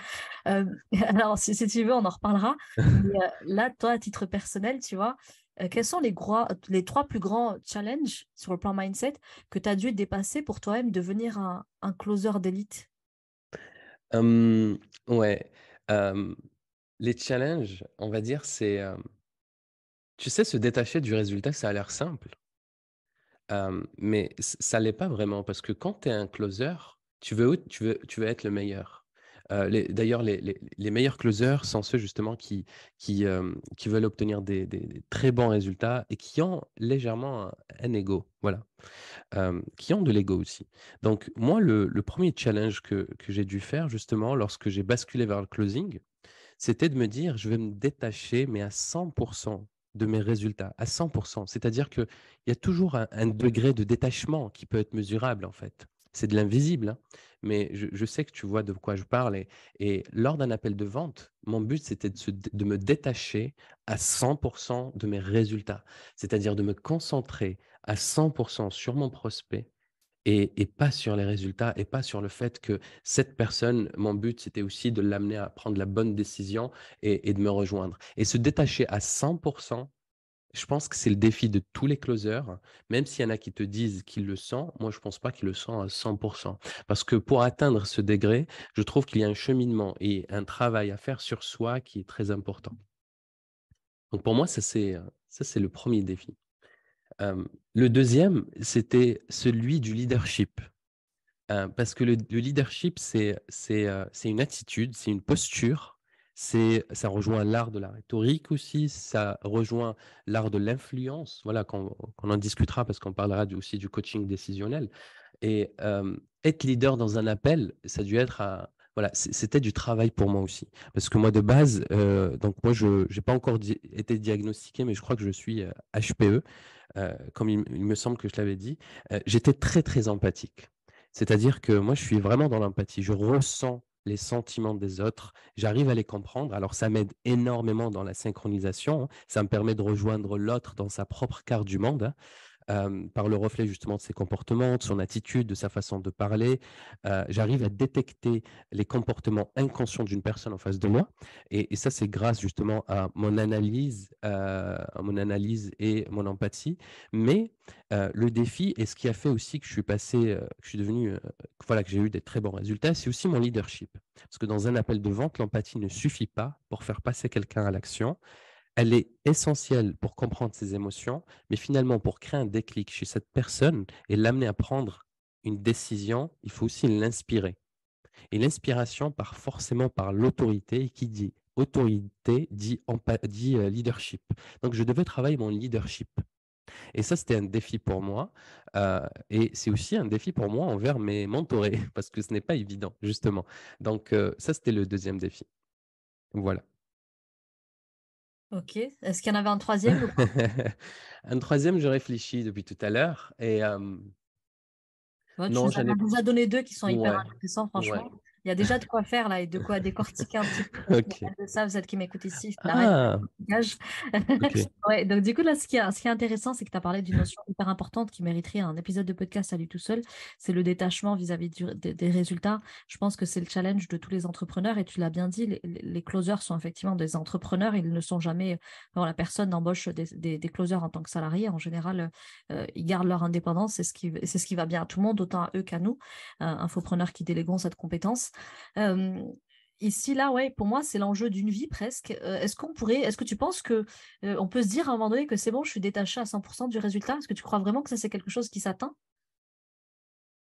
Euh, alors, si tu veux, on en reparlera. Mais là, toi, à titre personnel, tu vois, quels sont les 3 plus grands challenges sur le plan mindset que tu as dû dépasser pour toi-même devenir un closer d'élite? Hem, ouais, hem, les challenges, on va dire, c'est, tu sais, se détacher du résultat, ça a l'air simple. Mais ça l'est pas vraiment parce que quand tu es un closer, tu veux être le meilleur. D'ailleurs, les meilleurs closers sont ceux justement qui veulent obtenir des très bons résultats et qui ont légèrement un ego, voilà, qui ont de l'ego aussi. Donc moi, le 1er challenge que j'ai dû faire justement lorsque j'ai basculé vers le closing, c'était de me dire: «Je vais me détacher, mais à 100 de mes résultats, à 100 C'est-à-dire qu'il y a toujours un degré de détachement qui peut être mesurable, en fait. C'est de l'invisible, hein, mais je sais que tu vois de quoi je parle et lors d'un appel de vente, mon but, c'était de me détacher à 100 de mes résultats. C'est-à-dire de me concentrer à 100 sur mon prospect et pas sur les résultats et pas sur le fait que cette personne, mon but, c'était aussi de l'amener à prendre la bonne décision et de me rejoindre et se détacher à 100 Je pense que c'est le défi de tous les closers, même s'il y en a qui te disent qu'ils le sentent, moi je ne pense pas qu'ils le sentent à 100%. Parce que pour atteindre ce degré, je trouve qu'il y a un cheminement et un travail à faire sur soi qui est très important. Donc pour moi, ça c'est le premier défi. Le deuxième, c'était celui du leadership. Parce que le leadership, c'est une attitude, c'est une posture, ça rejoint l'art de la rhétorique aussi, ça rejoint l'art de l'influence, voilà, qu'on en discutera parce qu'on parlera aussi du coaching décisionnel. Et être leader dans un appel, ça a dû être voilà, c'était du travail pour moi aussi. Parce que moi, de base, donc moi, je n'ai pas encore été diagnostiqué, mais je crois que je suis HPE, comme il me semble que je l'avais dit. J'étais très, très empathique. C'est-à-dire que moi, je suis vraiment dans l'empathie. Je ressens les sentiments des autres, j'arrive à les comprendre. Alors, ça m'aide énormément dans la synchronisation, hein. Ça me permet de rejoindre l'autre dans sa propre carte du monde, hein, par le reflet justement de ses comportements, de son attitude, de sa façon de parler. J'arrive à détecter les comportements inconscients d'une personne en face de moi. Et ça, c'est grâce justement à mon analyse et mon empathie. Mais le défi, et ce qui a fait aussi que je suis passé, que je suis devenu, voilà, que j'ai eu des très bons résultats, c'est aussi mon leadership. Parce que dans un appel de vente, l'empathie ne suffit pas pour faire passer quelqu'un à l'action. Elle est essentielle pour comprendre ses émotions, mais finalement, pour créer un déclic chez cette personne et l'amener à prendre une décision, il faut aussi l'inspirer. Et l'inspiration part forcément par l'autorité, et qui dit autorité dit leadership. Donc, je devais travailler mon leadership. Et ça, c'était un défi pour moi. Et c'est aussi un défi pour moi envers mes mentorés, parce que ce n'est pas évident, justement. Donc, ça, c'était le deuxième défi. Voilà. Ok. Est-ce qu'il y en avait un troisième ou pas? Un troisième, je réfléchis depuis tout à l'heure. Et Ouais, tu non, nous en j'en ai. as déjà donné deux qui sont hyper Ouais, intéressants, ouais. franchement. Il y a déjà de quoi faire là et de quoi décortiquer un petit peu. Parce que Ok. elles le savent, celles qui m'écoutent ici, je n'arrête pas Ah, le décortiquage. ok. Ouais, donc du coup, là, ce qui est intéressant, c'est que tu as parlé d'une notion hyper importante qui mériterait un épisode de podcast à lui tout seul. C'est le détachement vis-à-vis des résultats. Je pense que c'est le challenge de tous les entrepreneurs et tu l'as bien dit, les closers sont effectivement des entrepreneurs. Ils ne sont jamais, bon, la personne n'embauche des closers en tant que salariés. En général, ils gardent leur indépendance. C'est ce qui va bien à tout le monde, autant à eux qu'à nous, infopreneurs qui déléguons cette compétence. Euh, Ici, là, ouais, pour moi, c'est l'enjeu d'une vie presque. Est-ce que tu penses que on peut se dire à un moment donné que c'est bon, je suis détaché à 100% du résultat? Est-ce que tu crois vraiment que ça, c'est quelque chose qui s'atteint?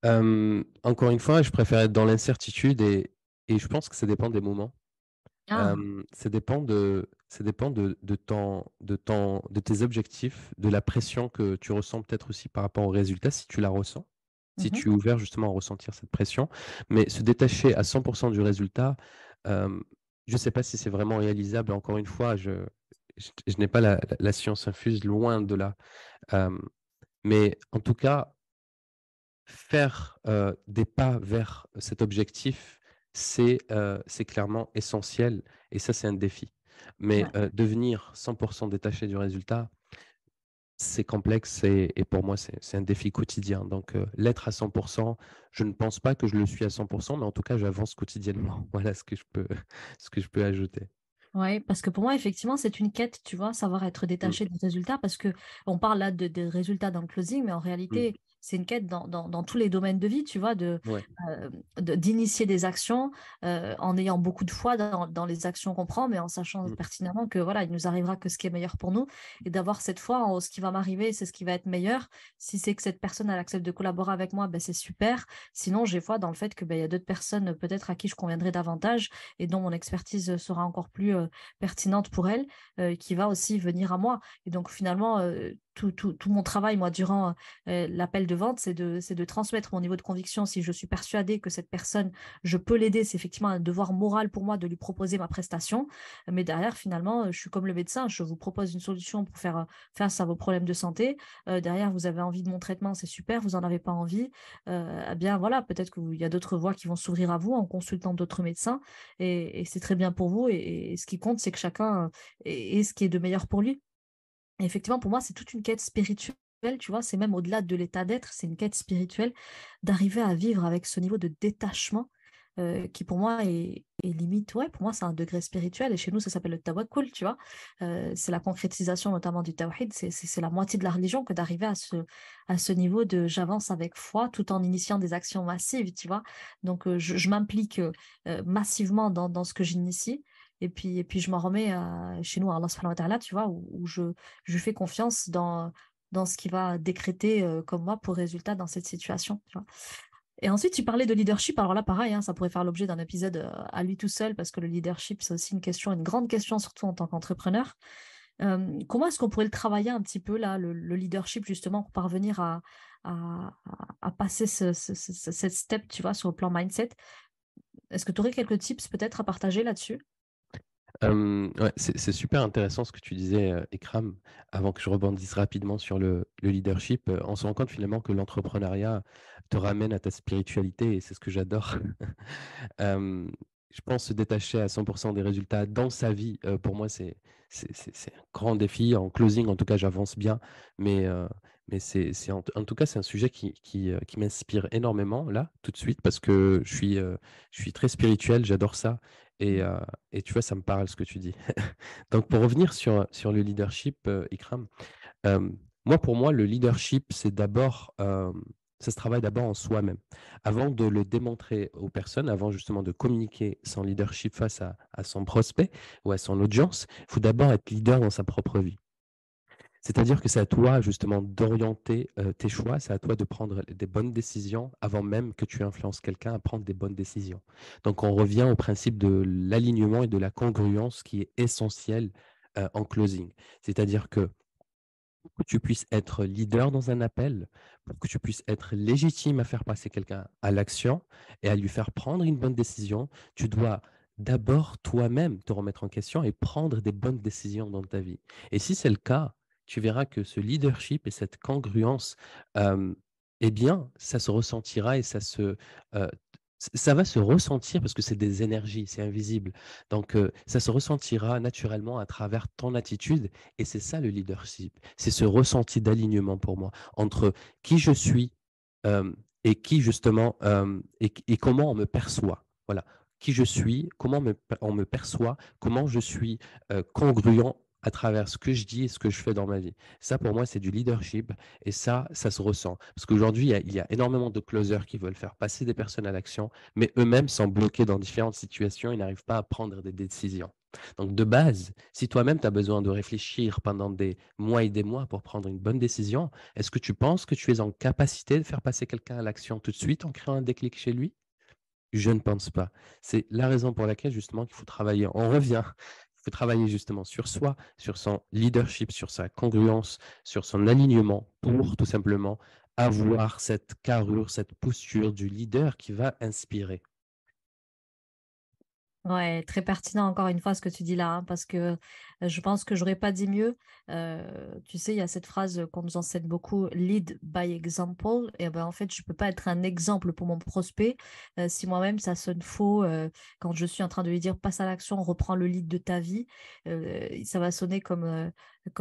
Encore une fois, je préfère être dans l'incertitude et je pense que ça dépend des moments. Ah, Ça dépend de tes objectifs, de la pression que tu ressens peut-être aussi par rapport aux résultats, si tu la ressens, si mhm. tu es ouvert justement à ressentir cette pression. Mais se détacher à 100% du résultat, euh, je ne sais pas si c'est vraiment réalisable. Encore une fois, je n'ai pas la science infuse, loin de là. Euh, mais en tout cas, faire des pas vers cet objectif, c'est clairement essentiel et ça, c'est un défi. Mais Ouais. devenir 100% détaché du résultat, c'est complexe et pour moi, c'est un défi quotidien. Donc, l'être à 100%, je ne pense pas que je le suis à 100%, mais en tout cas, j'avance quotidiennement. Voilà ce que je peux ajouter. Oui, parce que pour moi, effectivement, c'est une quête, tu vois, savoir être Mm, détaché des résultats, parce que on parle là de résultats dans le closing, mais en mm, réalité, c'est une quête dans tous les domaines de vie, tu vois, ouais, d'initier des actions en ayant beaucoup de foi dans les actions qu'on prend, mais en sachant mm, pertinemment que voilà, il nous arrivera que ce qui est meilleur pour nous, et d'avoir cette foi en ce qui va m'arriver, c'est ce qui va être meilleur. Si c'est que cette personne, elle accepte de collaborer avec moi, ben, c'est super. Sinon, j'ai foi dans le fait que ben, il y a d'autres personnes peut-être à qui je conviendrai davantage et dont mon expertise sera encore plus pertinente pour elle, qui va aussi venir à moi. Et donc finalement, tout mon travail, moi, durant l'appel de vente, c'est de transmettre mon niveau de conviction. Si je suis persuadée que cette personne, je peux l'aider, c'est effectivement un devoir moral pour moi de lui proposer ma prestation. Mais derrière, finalement, je suis comme le médecin, je vous propose une solution pour faire face à vos problèmes de santé. Derrière, vous avez envie de mon traitement, c'est super, vous n'en avez pas envie. Eh bien voilà, peut-être qu'il y a d'autres voies qui vont s'ouvrir à vous en consultant d'autres médecins et c'est très bien pour vous. Et ce qui compte, c'est que chacun ait ce qui est de meilleur pour lui. Et effectivement, pour moi, c'est toute une quête spirituelle, tu vois, c'est même au-delà de l'état d'être, c'est une quête spirituelle d'arriver à vivre avec ce niveau de détachement qui pour moi est et limite, ouais, pour moi, c'est un degré spirituel. Et chez nous, ça s'appelle le tawakkul, tu vois. C'est la concrétisation notamment du tawhid. C'est la moitié de la religion que d'arriver à ce niveau de j'avance avec foi tout en initiant des actions massives, tu vois. Donc, je m'implique massivement dans ce que j'initie. Et puis, je m'en remets chez nous à Allah subhanahu wa ta'ala, tu vois, où je fais confiance dans ce qui va décréter comme moi pour résultat dans cette situation, tu vois. Et ensuite, tu parlais de leadership. Alors là, pareil, hein, ça pourrait faire l'objet d'un épisode à lui tout seul, parce que le leadership, c'est aussi une question, une grande question, surtout en tant qu'entrepreneur. Comment est-ce qu'on pourrait le travailler un petit peu, là, le leadership, justement, pour parvenir à passer cette step, tu vois, sur le plan mindset? Est-ce que tu aurais quelques tips peut-être à partager là-dessus? Ouais, c'est super intéressant ce que tu disais, Ikram. Avant que je rebondisse rapidement sur le leadership, on se rend compte finalement que l'entrepreneuriat te ramène à ta spiritualité et c'est ce que j'adore. Hem, je pense se détacher à 100 des résultats dans sa vie, pour moi, c'est un grand défi. En closing, en tout cas, j'avance bien, mais c'est en tout cas, c'est un sujet qui m'inspire énormément là, tout de suite, parce que je suis très spirituel, j'adore ça et Mm. heu et tu vois, ça me parle ce que tu dis. Donc pour revenir sur le leadership, Ikram, moi, pour moi, le leadership, ça se travaille d'abord en soi-même. Avant de le démontrer aux personnes, avant justement de communiquer son leadership face à son prospect ou à son audience, il faut d'abord être leader dans sa propre vie. C'est-à-dire que c'est à toi justement d'orienter tes choix, c'est à toi de prendre des bonnes décisions avant même que tu influences quelqu'un à prendre des bonnes décisions. Donc on revient au principe de l'alignement et de la congruence qui est essentiel en closing. C'est-à-dire que pour que tu puisses être leader dans un appel, pour que tu puisses être légitime à faire passer quelqu'un à l'action et à lui faire prendre une bonne décision, tu dois d'abord toi-même te remettre en question et prendre des bonnes décisions dans ta vie. Et si c'est le cas, tu verras que ce leadership et cette congruence, euh, eh bien, ça se ressentira et ça va se ressentir parce que c'est des énergies, c'est invisible. Donc, ça se ressentira naturellement à travers ton attitude et c'est ça le leadership. C'est ce ressenti d'alignement pour moi entre qui je suis et qui justement et comment on me perçoit. Voilà. Qui je suis, on me perçoit, comment je suis congruent à travers ce que je dis et ce que je fais dans ma vie. Ça, pour moi, c'est du leadership et ça se ressent. Parce qu'aujourd'hui, il y a énormément de closers qui veulent faire passer des personnes à l'action, mais eux-mêmes sont bloqués dans différentes situations et n'arrivent pas à prendre des décisions. Donc, de base, si toi-même tu as besoin de réfléchir pendant des mois et des mois pour prendre une bonne décision, est-ce que tu penses que tu es en capacité de faire passer quelqu'un à l'action tout de suite en créant un déclic chez lui? Je ne pense pas. C'est la raison pour laquelle justement qu'il faut travailler. On revient. Il faut travailler justement sur soi, sur son leadership, sur sa congruence, sur son alignement pour tout simplement avoir cette carrure, cette posture du leader qui va inspirer. Ouais, très pertinent encore une fois ce que tu dis là, hein, parce que je pense que j'aurais pas dit mieux. Tu sais, il y a cette phrase qu'on nous enseigne beaucoup, lead by example. Et ben en fait, je peux pas être un exemple pour mon prospect si moi-même ça sonne faux quand je suis en train de lui dire passe à l'action, reprends le lead de ta vie. Ça va sonner comme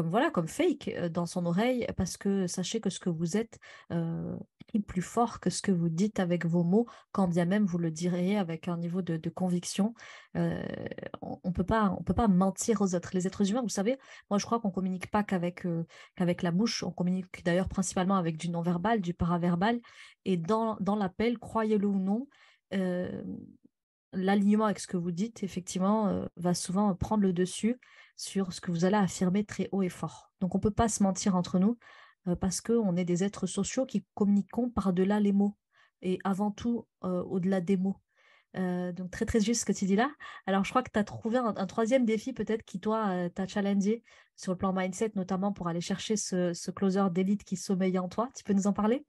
voilà, comme fake dans son oreille, parce que sachez que ce que vous êtes est plus fort que ce que vous dites avec vos mots, quand bien même vous le diriez avec un niveau de conviction. Euh, on peut pas mentir aux autres. Les êtres humains, vous savez, moi je crois qu'on communique pas qu'avec la bouche, on communique d'ailleurs principalement avec du non-verbal, du paraverbal. Et dans l'appel, croyez-le ou non, euh, l'alignement avec ce que vous dites, effectivement, va souvent prendre le dessus sur ce que vous allez affirmer très haut et fort. Donc on peut pas se mentir entre nous parce qu'on est des êtres sociaux qui communiquons par-delà les mots et avant tout au-delà des mots. Donc très très juste ce que tu dis là. Alors je crois que tu as trouvé un troisième défi peut-être qui toi t'a challengé sur le plan mindset, notamment pour aller chercher ce closer d'élite qui sommeille en toi. Tu peux nous en parler?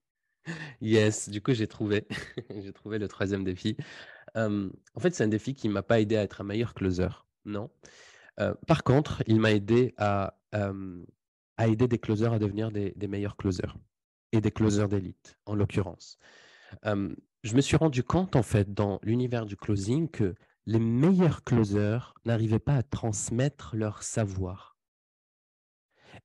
Yes, du coup, j'ai trouvé. J'ai trouvé le troisième défi. En fait, c'est un défi qui m'a pas aidé à être un meilleur closer, non. Par contre, il m'a aidé à aider des closers à devenir des meilleurs closers et des closers d'élite, en l'occurrence. Je me suis rendu compte, en fait, dans l'univers du closing, que les meilleurs closers n'arrivaient pas à transmettre leur savoir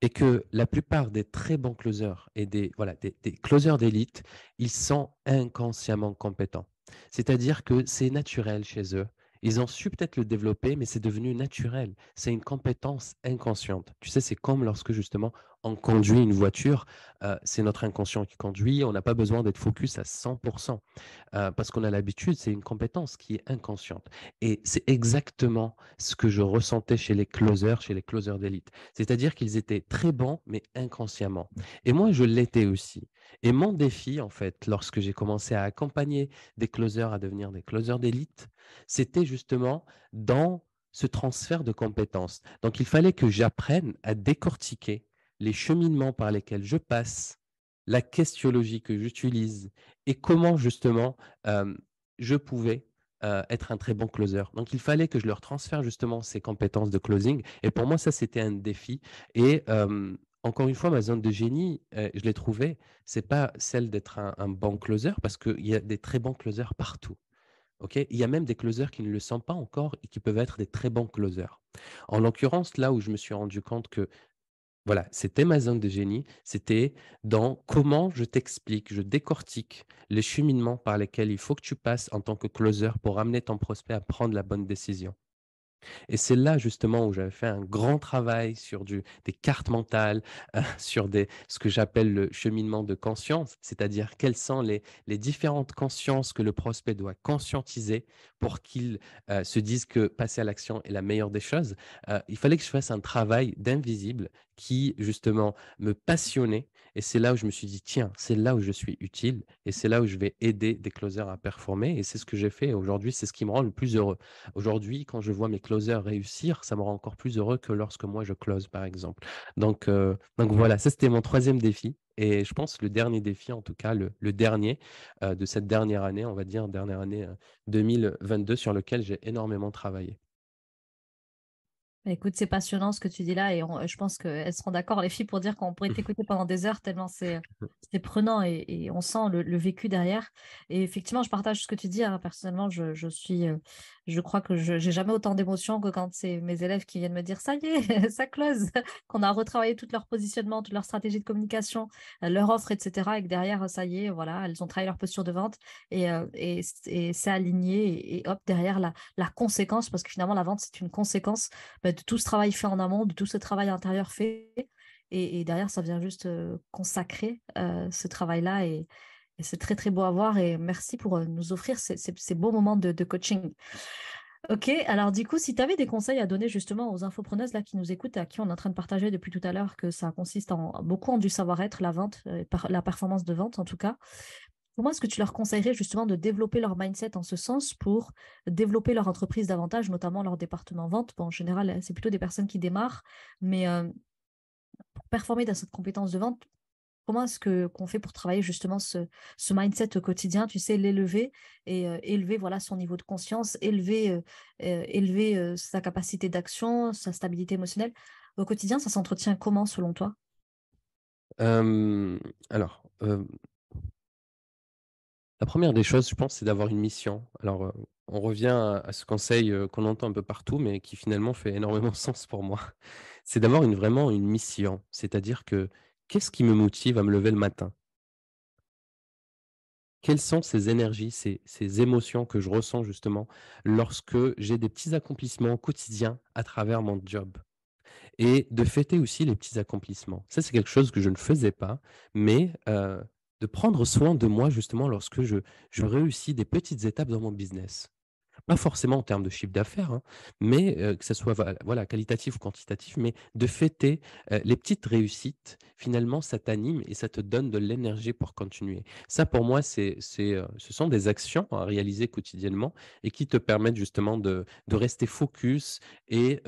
et que la plupart des très bons closers et voilà, des closers d'élite, ils sont inconsciemment compétents. C'est-à-dire que c'est naturel chez eux. Ils ont su peut-être le développer, mais c'est devenu naturel. C'est une compétence inconsciente. Tu sais, c'est comme lorsque justement on conduit une voiture, c'est notre inconscient qui conduit, on n'a pas besoin d'être focus à 100%, parce qu'on a l'habitude, c'est une compétence qui est inconsciente. Et c'est exactement ce que je ressentais chez les closers d'élite. C'est-à-dire qu'ils étaient très bons, mais inconsciemment. Et moi, je l'étais aussi. Et mon défi, en fait, lorsque j'ai commencé à accompagner des closers à devenir des closers d'élite, c'était justement dans ce transfert de compétences. Donc, il fallait que j'apprenne à décortiquer les cheminements par lesquels je passe, la questiologie que j'utilise et comment justement je pouvais être un très bon closer. Donc, il fallait que je leur transfère justement ces compétences de closing. Et pour moi, ça, c'était un défi. Et encore une fois, ma zone de génie, je l'ai trouvée, c'est pas celle d'être un bon closer parce qu'il y a des très bons closers partout. Ok, il y a même des closers qui ne le sont pas encore et qui peuvent être des très bons closers. En l'occurrence, là où je me suis rendu compte que voilà, c'était ma zone de génie, c'était dans comment je t'explique, je décortique les cheminements par lesquels il faut que tu passes en tant que closer pour amener ton prospect à prendre la bonne décision. Et c'est là justement où j'avais fait un grand travail sur des cartes mentales, sur ce que j'appelle le cheminement de conscience, c'est-à-dire quelles sont les différentes consciences que le prospect doit conscientiser pour qu'il se dise que passer à l'action est la meilleure des choses. Il fallait que je fasse un travail d'invisible qui justement me passionnait. Et c'est là où je me suis dit, tiens, c'est là où je suis utile et c'est là où je vais aider des closers à performer. Et c'est ce que j'ai fait. Et aujourd'hui, c'est ce qui me rend le plus heureux. Aujourd'hui, quand je vois mes closers réussir, ça me rend encore plus heureux que lorsque moi je close, par exemple. Donc voilà, ça c'était mon troisième défi. Et je pense le dernier défi, en tout cas le dernier de cette dernière année, on va dire, dernière année 2022, sur lequel j'ai énormément travaillé. Bah, écoute, c'est passionnant ce que tu dis là et je pense qu'elles seront d'accord, les filles, pour dire qu'on pourrait t'écouter pendant des heures tellement c'est prenant et on sent le vécu derrière. Et effectivement, je partage ce que tu dis, hein. Personnellement, je crois que j'ai jamais autant d'émotions que quand c'est mes élèves qui viennent me dire, ça y est, ça close, qu'on a retravaillé tout leur positionnement, toute leur stratégie de communication, leur offre, etc. Et que derrière, ça y est, voilà, elles ont travaillé leur posture de vente et c'est aligné et hop, derrière la conséquence, parce que finalement, la vente, c'est une conséquence de tout ce travail fait en amont, de tout ce travail intérieur fait. Et derrière, ça vient juste consacrer ce travail-là. Et c'est très, très beau à voir. Et merci pour nous offrir ces beaux moments de coaching. Ok, alors du coup, si tu avais des conseils à donner justement aux infopreneuses là, qui nous écoutent et à qui on est en train de partager depuis tout à l'heure que ça consiste beaucoup en du savoir-être, la vente, la performance de vente en tout cas, comment est-ce que tu leur conseillerais justement de développer leur mindset en ce sens pour développer leur entreprise davantage, notamment leur département vente? Bon, en général, c'est plutôt des personnes qui démarrent, mais pour performer dans cette compétence de vente, comment est-ce que qu'on fait pour travailler justement ce mindset au quotidien, tu sais, l'élever et élever voilà son niveau de conscience, élever sa capacité d'action, sa stabilité émotionnelle. Au quotidien, ça s'entretient comment selon toi? Euh, alors, la première des choses, je pense, c'est d'avoir une mission. Alors, on revient à ce conseil qu'on entend un peu partout, mais qui finalement fait énormément de sens pour moi. C'est d'avoir vraiment une mission. C'est-à-dire que qu'est-ce qui me motive à me lever le matin? Quelles sont ces énergies, ces émotions que je ressens justement lorsque j'ai des petits accomplissements quotidiens à travers mon job? Et de fêter aussi les petits accomplissements. Ça, c'est quelque chose que je ne faisais pas, mais de prendre soin de moi justement lorsque je réussis des petites étapes dans mon business. Pas forcément en termes de chiffre d'affaires, hein, mais que ça soit voilà, qualitatif ou quantitatif, mais de fêter les petites réussites, finalement, ça t'anime et ça te donne de l'énergie pour continuer. Ça, pour moi, ce sont des actions à réaliser quotidiennement et qui te permettent justement de rester focus et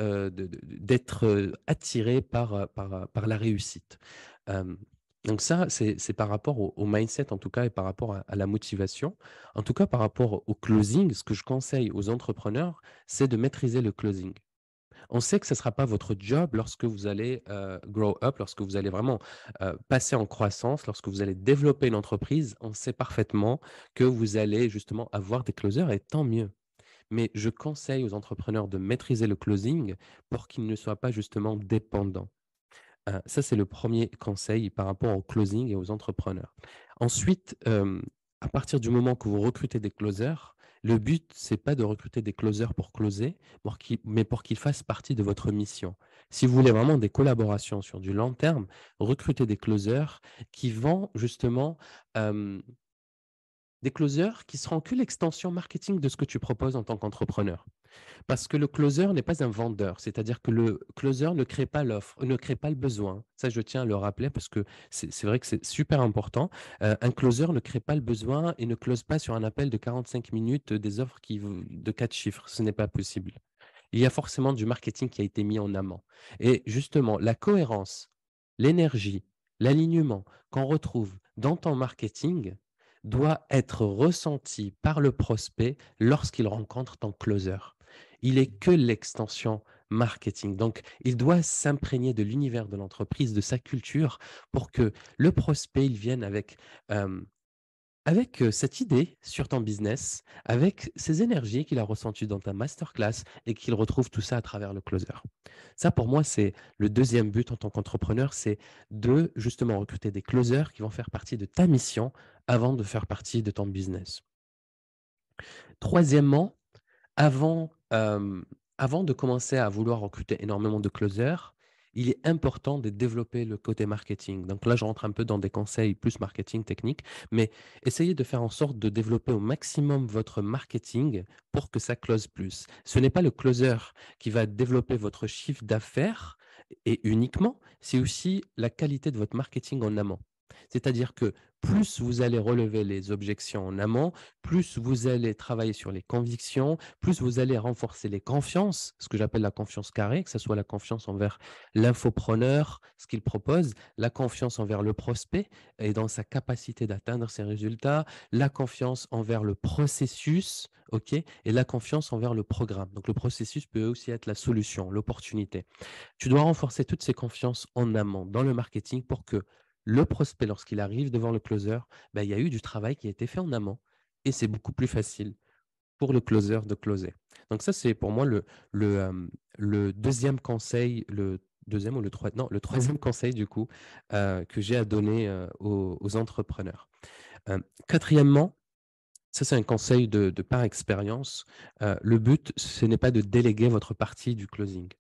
d'être attiré par la réussite. Euh, donc ça, c'est par rapport au mindset en tout cas et par rapport à la motivation. En tout cas, par rapport au closing, ce que je conseille aux entrepreneurs, c'est de maîtriser le closing. On sait que ce ne sera pas votre job lorsque vous allez grow up, lorsque vous allez vraiment passer en croissance, lorsque vous allez développer une entreprise. On sait parfaitement que vous allez justement avoir des closers et tant mieux. Mais je conseille aux entrepreneurs de maîtriser le closing pour qu'ils ne soient pas justement dépendants. Ça, c'est le premier conseil par rapport au closing et aux entrepreneurs. Ensuite, à partir du moment que vous recrutez des closers, Le but, c'est pas de recruter des closers pour closer, mais pour qu'ils fassent partie de votre mission. Si vous voulez vraiment des collaborations sur du long terme, recrutez des closers qui vont justement des closers qui seront que l'extension marketing de ce que tu proposes en tant qu'entrepreneur. Parce que le closer n'est pas un vendeur, c'est-à-dire que le closer ne crée pas l'offre, ne crée pas le besoin. Ça, je tiens à le rappeler parce que c'est vrai que c'est super important. Un closer ne crée pas le besoin et ne close pas sur un appel de 45 minutes des offres de 4 chiffres. Ce n'est pas possible. Il y a forcément du marketing qui a été mis en amont. Et justement, la cohérence, l'énergie, l'alignement qu'on retrouve dans ton marketing doit être ressenti par le prospect lorsqu'il rencontre ton closer. Il est que l'extension marketing. Donc, il doit s'imprégner de l'univers de l'entreprise, de sa culture, pour que le prospect il vienne euh, avec cette idée sur ton business, avec ces énergies qu'il a ressenties dans ta masterclass et qu'il retrouve tout ça à travers le closer. Ça, pour moi, c'est le deuxième but en tant qu'entrepreneur, c'est de justement recruter des closers qui vont faire partie de ta mission avant de faire partie de ton business. Troisièmement, avant, avant de commencer à vouloir recruter énormément de closers, il est important de développer le côté marketing. Donc là, je rentre un peu dans des conseils plus marketing technique, mais essayez de faire en sorte de développer au maximum votre marketing pour que ça close plus. Ce n'est pas le closer qui va développer votre chiffre d'affaires et uniquement, c'est aussi la qualité de votre marketing en amont. C'est-à-dire que plus vous allez relever les objections en amont, plus vous allez travailler sur les convictions, plus vous allez renforcer les confiances, ce que j'appelle la confiance carrée, que ce soit la confiance envers l'infopreneur, ce qu'il propose, la confiance envers le prospect et dans sa capacité d'atteindre ses résultats, la confiance envers le processus, ok, et la confiance envers le programme. Donc le processus peut aussi être la solution, l'opportunité. Tu dois renforcer toutes ces confiances en amont dans le marketing pour que le prospect, lorsqu'il arrive devant le closer, ben, il y a eu du travail qui a été fait en amont et c'est beaucoup plus facile pour le closer de closer. Donc ça, c'est pour moi le deuxième conseil, le deuxième ou le troisième, non, le troisième conseil du coup que j'ai à donner aux entrepreneurs. Quatrièmement, ça c'est un conseil de par expérience. Le but, ce n'est pas de déléguer votre partie du closing.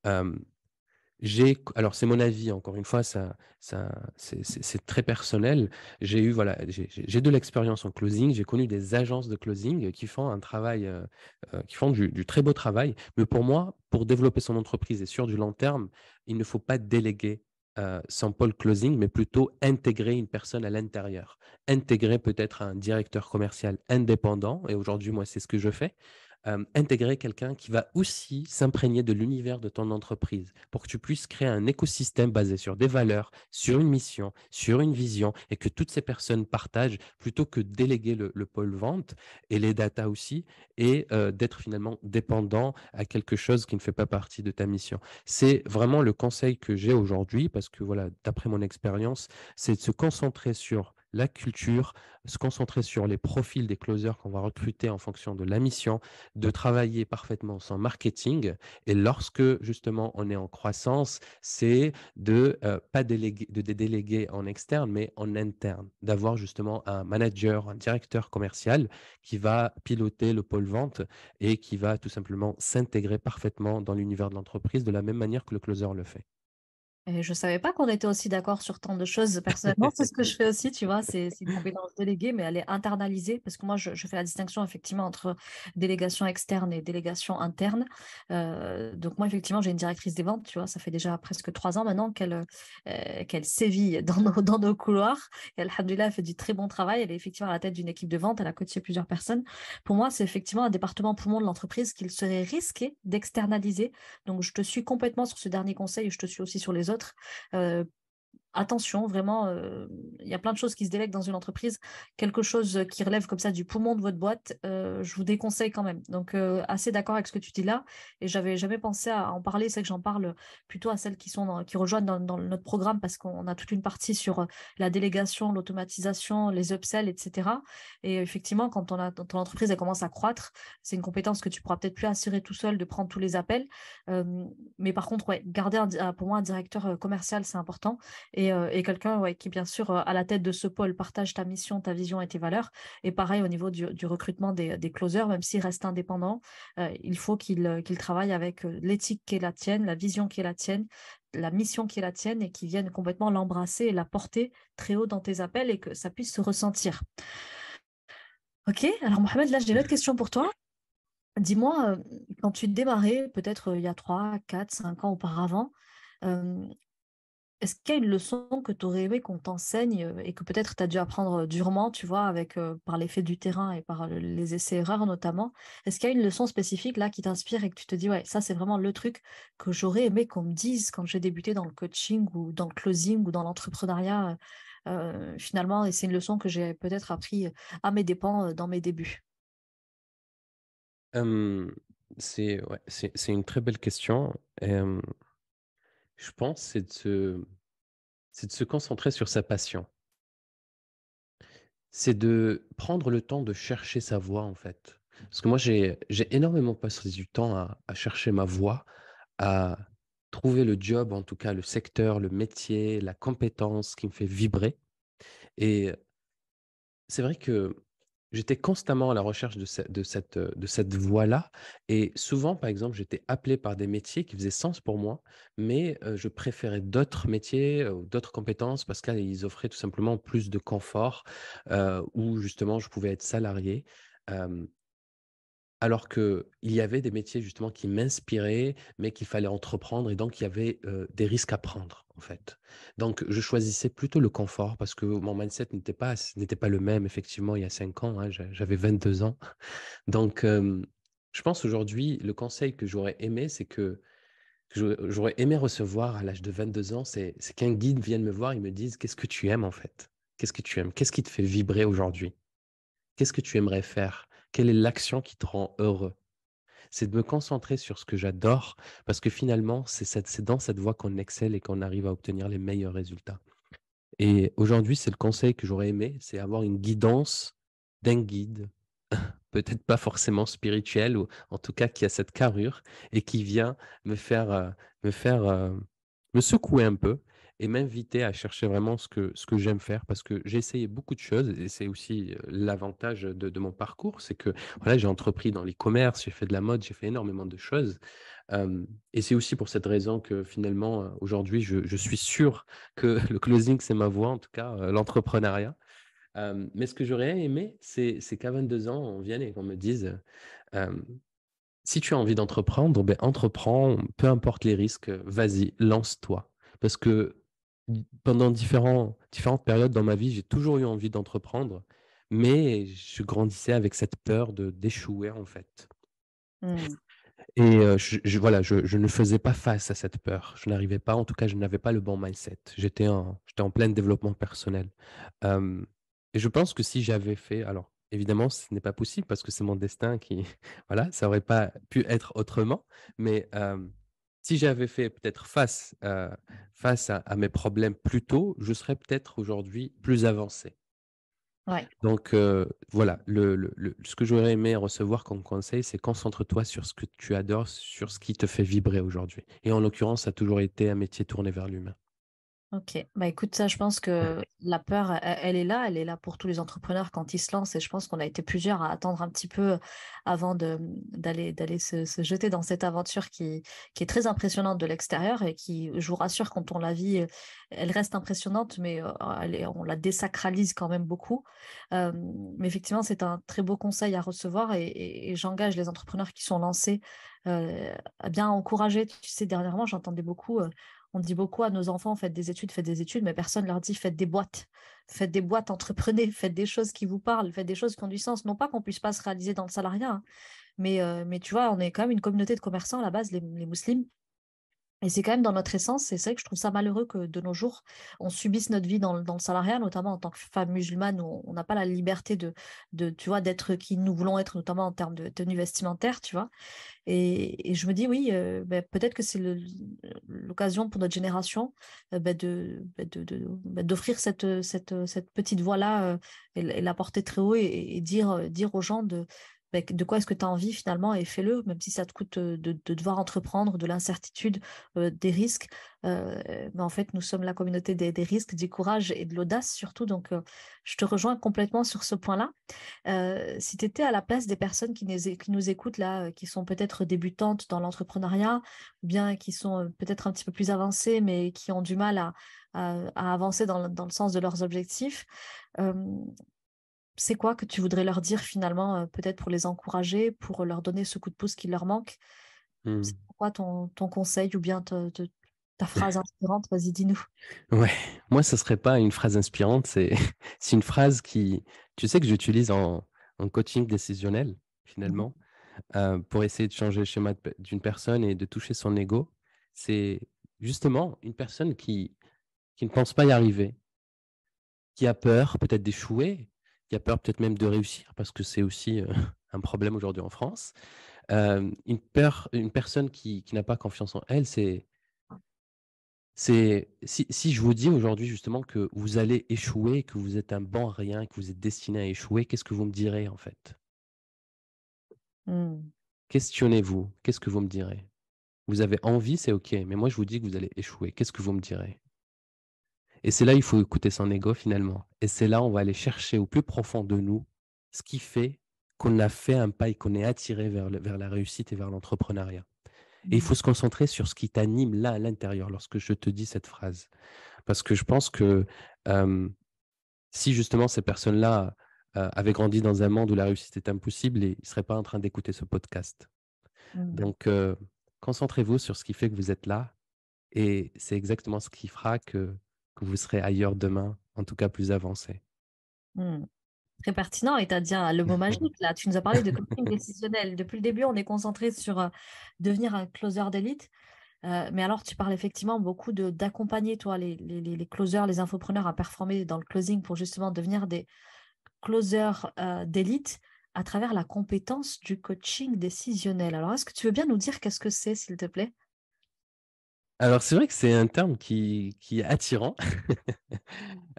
Alors c'est mon avis, encore une fois, c'est très personnel. J'ai de l'expérience en closing, j'ai connu des agences de closing qui font un travail, qui font du très beau travail. Mais pour moi, pour développer son entreprise et sur du long terme, il ne faut pas déléguer son pôle closing, mais plutôt intégrer une personne à l'intérieur. Intégrer peut-être un directeur commercial indépendant, et aujourd'hui, moi, c'est ce que je fais. Intégrer quelqu'un qui va aussi s'imprégner de l'univers de ton entreprise pour que tu puisses créer un écosystème basé sur des valeurs, sur une mission, sur une vision et que toutes ces personnes partagent plutôt que déléguer le pôle vente et les data aussi et d'être finalement dépendant à quelque chose qui ne fait pas partie de ta mission. C'est vraiment le conseil que j'ai aujourd'hui parce que voilà, d'après mon expérience, c'est de se concentrer sur la culture, se concentrer sur les profils des closers qu'on va recruter en fonction de la mission, de travailler parfaitement son marketing. Et lorsque justement on est en croissance, c'est de pas déléguer, de déléguer en externe, mais en interne, d'avoir justement un manager, un directeur commercial qui va piloter le pôle vente et qui va tout simplement s'intégrer parfaitement dans l'univers de l'entreprise de la même manière que le closer le fait. Et je savais pas qu'on était aussi d'accord sur tant de choses. Personnellement, c'est ce que je fais aussi, tu vois, c'est une compétence déléguée, mais elle est internalisée parce que moi, je fais la distinction effectivement entre délégation externe et délégation interne. Donc moi, effectivement, j'ai une directrice des ventes, tu vois, ça fait déjà presque 3 ans maintenant qu'elle sévit dans nos couloirs. Et alhamdoulilah, elle fait du très bon travail. Elle est effectivement à la tête d'une équipe de vente, elle a coaché plusieurs personnes. Pour moi, c'est effectivement un département poumon de l'entreprise qu'il serait risqué d'externaliser. Donc, je te suis complètement sur ce dernier conseil et je te suis aussi sur les autres. Euh, Attention, vraiment, il y a plein de choses qui se délèguent dans une entreprise. Quelque chose qui relève comme ça du poumon de votre boîte, je vous déconseille quand même. Donc, assez d'accord avec ce que tu dis là. Et j'avais jamais pensé à en parler. C'est que j'en parle plutôt à celles qui rejoignent dans notre programme parce qu'on a toute une partie sur la délégation, l'automatisation, les upsells, etc. Et effectivement, quand ton entreprise elle commence à croître, c'est une compétence que tu pourras peut-être plus assurer tout seul de prendre tous les appels. Mais par contre, ouais, garder pour moi un directeur commercial, c'est important. et quelqu'un qui, bien sûr, à la tête de ce pôle, partage ta mission, ta vision et tes valeurs. Et pareil, au niveau du recrutement des closers, même s'ils restent indépendants, il faut qu'ils travaillent avec l'éthique qui est la tienne, la vision qui est la tienne, la mission qui est la tienne et qu'ils viennent complètement l'embrasser et la porter très haut dans tes appels et que ça puisse se ressentir. Ok, alors Mohamed, là, j'ai une autre question pour toi. Dis-moi, quand tu démarrais, peut-être il y a 3, 4, 5 ans auparavant, euh, est-ce qu'il y a une leçon que tu aurais aimé qu'on t'enseigne et que peut-être tu as dû apprendre durement, tu vois, par l'effet du terrain et par les essais-erreurs notamment? Est-ce qu'il y a une leçon spécifique là qui t'inspire et que tu te dis, ouais, ça c'est vraiment le truc que j'aurais aimé qu'on me dise quand j'ai débuté dans le coaching ou dans le closing ou dans l'entrepreneuriat finalement, et c'est une leçon que j'ai peut-être appris à mes dépens dans mes débuts. C'est une très belle question. Je pense que c'est de se concentrer sur sa passion. C'est de prendre le temps de chercher sa voie, en fait. Parce que moi, j'ai énormément passé du temps à chercher ma voie, à trouver le job, en tout cas le secteur, le métier, la compétence qui me fait vibrer. Et c'est vrai que j'étais constamment à la recherche de cette voie-là et souvent, par exemple, j'étais appelé par des métiers qui faisaient sens pour moi, mais je préférais d'autres métiers, d'autres compétences parce qu'ils offraient tout simplement plus de confort, où justement je pouvais être salarié. Hem Alors qu'il y avait des métiers justement qui m'inspiraient, mais qu'il fallait entreprendre et donc il y avait, des risques à prendre, en fait. Donc je choisissais plutôt le confort parce que mon mindset n'était pas le même effectivement il y a 5 ans, hein, j'avais 22 ans. Donc je pense aujourd'hui, le conseil que j'aurais aimé, c'est que j'aurais aimé recevoir à l'âge de 22 ans, c'est qu'un guide vienne me voir et me dise: «Qu'est-ce que tu aimes en fait? Qu'est-ce que tu aimes? Qu'est-ce qui te fait vibrer aujourd'hui? Qu'est-ce que tu aimerais faire? Quelle est l'action qui te rend heureux?» C'est de me concentrer sur ce que j'adore parce que finalement, c'est dans cette voie qu'on excelle et qu'on arrive à obtenir les meilleurs résultats. Et aujourd'hui, c'est le conseil que j'aurais aimé, c'est avoir une guidance d'un guide, peut-être pas forcément spirituel ou en tout cas qui a cette carrure et qui vient me faire, me faire, me secouer un peu et m'inviter à chercher vraiment ce que j'aime faire parce que j'ai essayé beaucoup de choses et c'est aussi, l'avantage de mon parcours. C'est que, voilà, j'ai entrepris dans l'e-commerce, j'ai fait de la mode, j'ai fait énormément de choses, et c'est aussi pour cette raison que finalement, aujourd'hui, je suis sûr que le closing, c'est ma voie, en tout cas, l'entrepreneuriat. Mais ce que j'aurais aimé, c'est qu'à 22 ans, on vienne et qu'on me dise, hem: «Si tu as envie d'entreprendre, ben entreprends, peu importe les risques, vas-y, lance-toi». Parce que pendant différentes périodes dans ma vie, j'ai toujours eu envie d'entreprendre, mais je grandissais avec cette peur d'échouer, en fait. Hmm. Et voilà, je ne faisais pas face à cette peur. Je n'arrivais pas, en tout cas, je n'avais pas le bon mindset. J'étais en plein développement personnel. Hem Et je pense que si j'avais fait alors évidemment, ce n'est pas possible parce que c'est mon destin qui voilà, ça aurait pas pu être autrement, mais si j'avais fait peut-être face à mes problèmes plus tôt, je serais peut-être aujourd'hui plus avancé. Ouais. Donc voilà, ce que j'aurais aimé recevoir comme conseil, c'est concentre-toi sur ce que tu adores, sur ce qui te fait vibrer aujourd'hui. Et en l'occurrence, ça a toujours été un métier tourné vers l'humain. Ok, bah écoute, ça, je pense que la peur, elle est là pour tous les entrepreneurs quand ils se lancent, et je pense qu'on a été plusieurs à attendre un petit peu avant d'aller se jeter dans cette aventure qui est très impressionnante de l'extérieur et qui, je vous rassure, quand on la vit, elle reste impressionnante, mais on la désacralise quand même beaucoup. Mais effectivement, c'est un très beau conseil à recevoir et j'engage les entrepreneurs qui sont lancés à bien encourager. Tu sais, dernièrement, j'entendais beaucoup. On dit beaucoup à nos enfants, faites des études, mais personne leur dit, faites des boîtes, entreprenez, faites des choses qui vous parlent, faites des choses qui ont du sens. Non pas qu'on puisse pas se réaliser dans le salariat, hein, mais tu vois, on est quand même une communauté de commerçants à la base, les musulmans. Et c'est quand même dans notre essence, et c'est vrai que je trouve ça malheureux que de nos jours, on subisse notre vie dans le salariat, notamment en tant que femme musulmane, où on n'a pas la liberté tu vois, d'être qui nous voulons être, notamment en termes de tenue vestimentaire, tu vois. Et je me dis, oui, ben, peut-être que c'est l'occasion pour notre génération d'offrir cette petite voix-là et la porter très haut et dire aux gens de quoi est-ce que tu as envie finalement et fais-le, même si ça te coûte de devoir entreprendre, de l'incertitude, des risques. Mais en fait, nous sommes la communauté des risques, du courage et de l'audace surtout. Donc, je te rejoins complètement sur ce point-là. Si tu étais à la place des personnes qui nous écoutent là, qui sont peut-être débutantes dans l'entrepreneuriat, ou bien qui sont peut-être un petit peu plus avancées, mais qui ont du mal à avancer dans le sens de leurs objectifs, euh, c'est quoi que tu voudrais leur dire finalement, peut-être pour les encourager, pour leur donner ce coup de pouce qui leur manque? Hmm. C'est quoi ton conseil ou bien ta phrase inspirante? Vas-y, dis-nous. Ouais, moi, ce serait pas une phrase inspirante, c'est c'est une phrase qui, tu sais, que j'utilise en coaching décisionnel, Mhm. finalement, pour essayer de changer le schéma d'une personne et de toucher son ego. C'est justement une personne qui ne pense pas y arriver, qui a peur peut-être d'échouer, qui a peur peut-être même de réussir, parce que c'est aussi un problème aujourd'hui en France. Une personne qui n'a pas confiance en elle, c'est si je vous dis aujourd'hui justement que vous allez échouer, que vous êtes un bon à rien, que vous êtes destiné à échouer, qu'est-ce que vous me direz en fait? Mm. Questionnez-vous, qu'est-ce que vous me direz? Vous avez envie, c'est OK, mais moi je vous dis que vous allez échouer, qu'est-ce que vous me direz? Et c'est là, il faut écouter son ego finalement. Et c'est là, on va aller chercher au plus profond de nous ce qui fait qu'on a fait un pas et qu'on est attiré vers la réussite et vers l'entrepreneuriat. Et il Mm. faut se concentrer sur ce qui t'anime là à l'intérieur lorsque je te dis cette phrase. Parce que je pense que si justement ces personnes-là avaient grandi dans un monde où la réussite est impossible, ils ne seraient pas en train d'écouter ce podcast. Mm. Donc, concentrez-vous sur ce qui fait que vous êtes là. Et c'est exactement ce qui fera que vous serez ailleurs demain, en tout cas plus avancé. Mm. Très pertinent et tu as dit le mot magique là. Tu nous as parlé de coaching décisionnel. Depuis le début, on est concentré sur devenir un closer d'élite. Mais alors, tu parles effectivement beaucoup d'accompagner toi les closers, les infopreneurs à performer dans le closing pour justement devenir des closers d'élite à travers la compétence du coaching décisionnel. Alors, est-ce que tu veux bien nous dire qu'est-ce que c'est, s'il te plaît? Alors, c'est vrai que c'est un terme qui est attirant,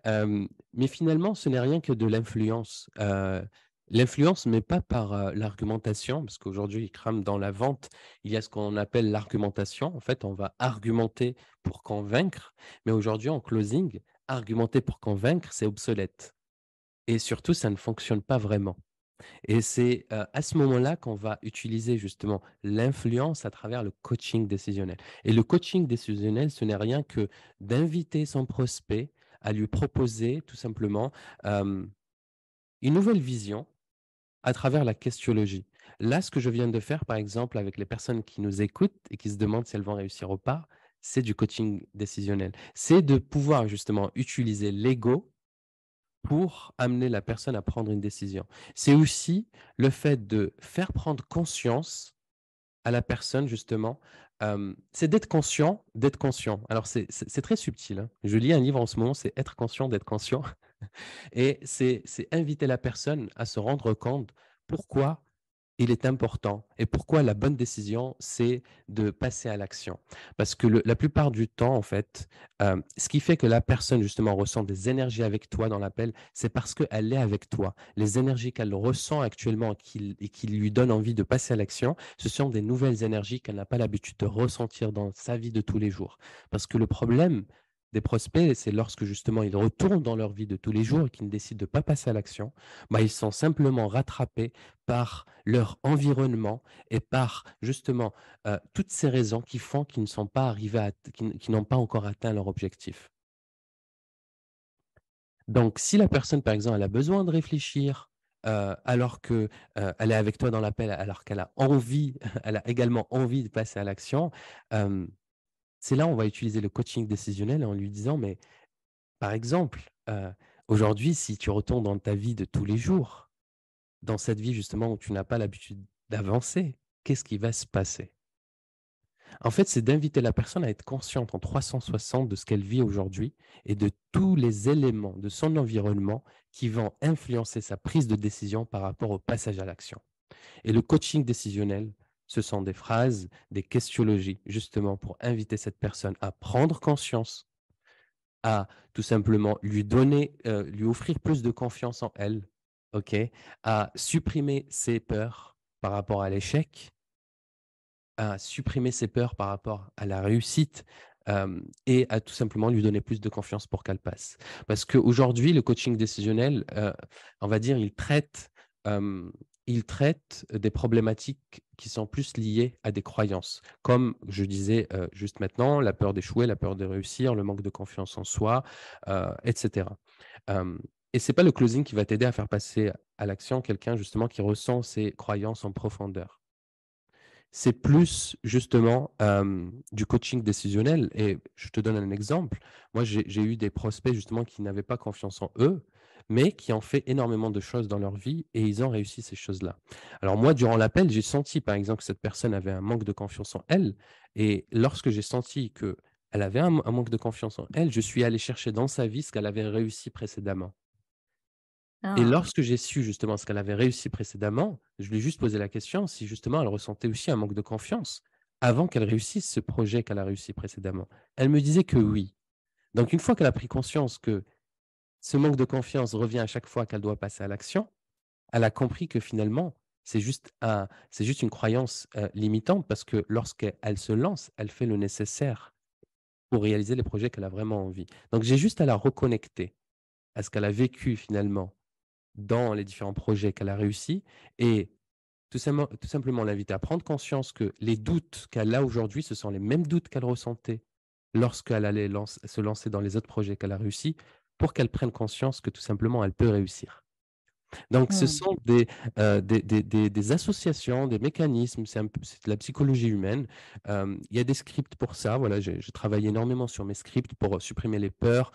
mais finalement, ce n'est rien que de l'influence. L'influence, mais pas par l'argumentation, parce qu'aujourd'hui, crame dans la vente, il y a ce qu'on appelle l'argumentation. En fait, on va argumenter pour convaincre, mais aujourd'hui, en closing, argumenter pour convaincre, c'est obsolète. Et surtout, ça ne fonctionne pas vraiment. Et c'est à ce moment-là qu'on va utiliser justement l'influence à travers le coaching décisionnel. Et le coaching décisionnel, ce n'est rien que d'inviter son prospect à lui proposer tout simplement euh, une nouvelle vision à travers la questiologie. Là, ce que je viens de faire, par exemple, avec les personnes qui nous écoutent et qui se demandent si elles vont réussir ou pas, c'est du coaching décisionnel. C'est de pouvoir justement utiliser l'ego pour amener la personne à prendre une décision. C'est aussi le fait de faire prendre conscience à la personne, justement, c'est d'être conscient d'être conscient. Alors, c'est très subtil, hein. Je lis un livre en ce moment, c'est Être conscient d'être conscient. Et c'est inviter la personne à se rendre compte pourquoi il est important et pourquoi la bonne décision, c'est de passer à l'action. Parce que la plupart du temps, en fait, ce qui fait que la personne, justement, ressent des énergies avec toi dans l'appel, c'est parce qu'elle est avec toi. Les énergies qu'elle ressent actuellement et qui lui donnent envie de passer à l'action, ce sont des nouvelles énergies qu'elle n'a pas l'habitude de ressentir dans sa vie de tous les jours. Parce que le problème des prospects, c'est lorsque justement ils retournent dans leur vie de tous les jours et qu'ils ne décident de ne pas passer à l'action, bah, ils sont simplement rattrapés par leur environnement et par justement toutes ces raisons qui font qu'ils ne sont pas arrivés qui n'ont pas encore atteint leur objectif. Donc, si la personne, par exemple, elle a besoin de réfléchir alors que elle est avec toi dans l'appel, alors qu'elle a envie, elle a également envie de passer à l'action, euh, c'est là où on va utiliser le coaching décisionnel en lui disant, mais par exemple, aujourd'hui, si tu retournes dans ta vie de tous les jours, dans cette vie justement où tu n'as pas l'habitude d'avancer, qu'est-ce qui va se passer? En fait, c'est d'inviter la personne à être consciente en 360 de ce qu'elle vit aujourd'hui et de tous les éléments de son environnement qui vont influencer sa prise de décision par rapport au passage à l'action. Et le coaching décisionnel, ce sont des phrases, des questiologies, justement pour inviter cette personne à prendre conscience, à tout simplement lui donner, lui offrir plus de confiance en elle, OK, à supprimer ses peurs par rapport à l'échec, à supprimer ses peurs par rapport à la réussite, et à tout simplement lui donner plus de confiance pour qu'elle passe. Parce qu'aujourd'hui, le coaching décisionnel, on va dire, hem, il traite des problématiques qui sont plus liées à des croyances. Comme je disais, juste maintenant, la peur d'échouer, la peur de réussir, le manque de confiance en soi, et cetera. Hem et c'est pas le closing qui va t'aider à faire passer à l'action quelqu'un justement qui ressent ses croyances en profondeur. C'est plus justement, du coaching décisionnel et je te donne un exemple. Moi, j'ai eu des prospects justement qui n'avaient pas confiance en eux, mais qui ont fait énormément de choses dans leur vie et ils ont réussi ces choses-là. Alors moi, durant l'appel, j'ai senti par exemple que cette personne avait un manque de confiance en elle et lorsque j'ai senti qu'elle avait un manque de confiance en elle, je suis allé chercher dans sa vie ce qu'elle avait réussi précédemment. Et Ah, lorsque j'ai su justement ce qu'elle avait réussi précédemment, je lui ai juste posé la question si justement elle ressentait aussi un manque de confiance avant qu'elle réussisse ce projet qu'elle a réussi précédemment. Elle me disait que oui. Donc une fois qu'elle a pris conscience que ce manque de confiance revient à chaque fois qu'elle doit passer à l'action, elle a compris que finalement, c'est juste une croyance, limitante parce que lorsqu'elle se lance, elle fait le nécessaire pour réaliser les projets qu'elle a vraiment envie. Donc j'ai juste à la reconnecter à ce qu'elle a vécu finalement dans les différents projets qu'elle a réussi et tout simplement l'inviter à prendre conscience que les doutes qu'elle a aujourd'hui, ce sont les mêmes doutes qu'elle ressentait lorsqu'elle allait se lancer dans les autres projets qu'elle a réussi, pour qu'elle prenne conscience que tout simplement elle peut réussir. Donc ce mmh. sont des associations, des mécanismes, c'est de la psychologie humaine. Il y a des scripts pour ça, voilà, j'ai travaillé énormément sur mes scripts pour supprimer les peurs.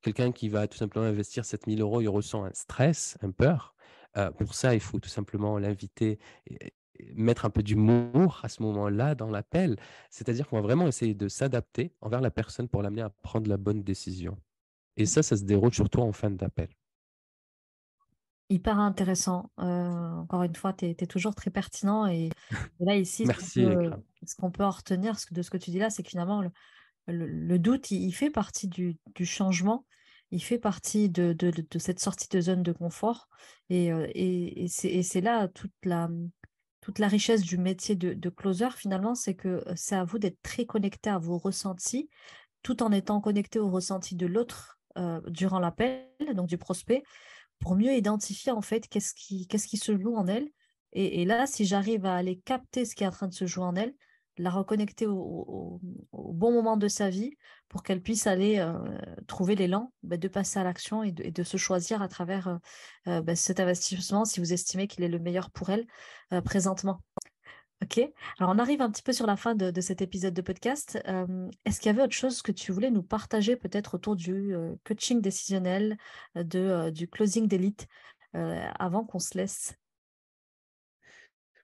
Quelqu'un qui va tout simplement investir 7 000 €, il ressent un stress, une peur. Pour ça, il faut tout simplement l'inviter et mettre un peu d'humour à ce moment-là dans l'appel. C'est-à-dire qu'on va vraiment essayer de s'adapter envers la personne pour l'amener à prendre la bonne décision et ça se déroule surtout en fin d'appel. Hyper intéressant. Encore une fois, tu es toujours très pertinent et là, ici, Merci, Ikram. ce qu'on peut en retenir de ce que tu dis là, c'est que finalement, le doute, il fait partie du changement, il fait partie de cette sortie de zone de confort et c'est là toute la richesse du métier de closer, finalement, c'est que c'est à vous d'être très connecté à vos ressentis, tout en étant connecté aux ressentis de l'autre durant l'appel, donc du prospect, pour mieux identifier en fait qu'est-ce qui se joue en elle. Et là, si j'arrive à aller capter ce qui est en train de se jouer en elle, la reconnecter au bon moment de sa vie pour qu'elle puisse aller trouver l'élan de passer à l'action et de se choisir à travers cet investissement si vous estimez qu'il est le meilleur pour elle présentement. Ok, alors on arrive un petit peu sur la fin de cet épisode de podcast. Est-ce qu'il y avait autre chose que tu voulais nous partager peut-être autour du coaching décisionnel, du closing d'élite, avant qu'on se laisse?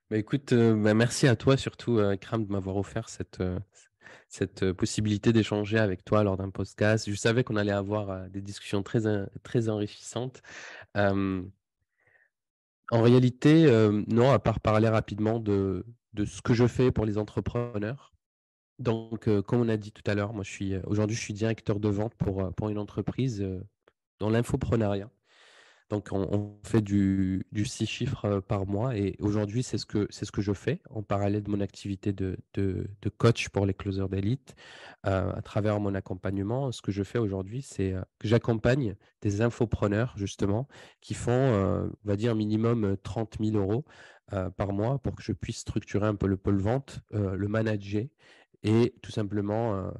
Bah, écoute, merci à toi surtout, Ikram, de m'avoir offert cette possibilité d'échanger avec toi lors d'un podcast. Je savais qu'on allait avoir, des discussions très enrichissantes. Hem En réalité, non, à part parler rapidement de ce que je fais pour les entrepreneurs. Donc, comme on a dit tout à l'heure, moi aujourd'hui je suis directeur de vente pour une entreprise, dans l'infoprenariat. Donc on fait du 6 chiffres, par mois et aujourd'hui c'est ce que je fais en parallèle de mon activité de coach pour les closers d'élite. À travers mon accompagnement, ce que je fais aujourd'hui, c'est, que j'accompagne des infopreneurs justement qui font, on va dire minimum, 30 000 € par mois pour que je puisse structurer un peu le pôle vente, le manager et tout simplement,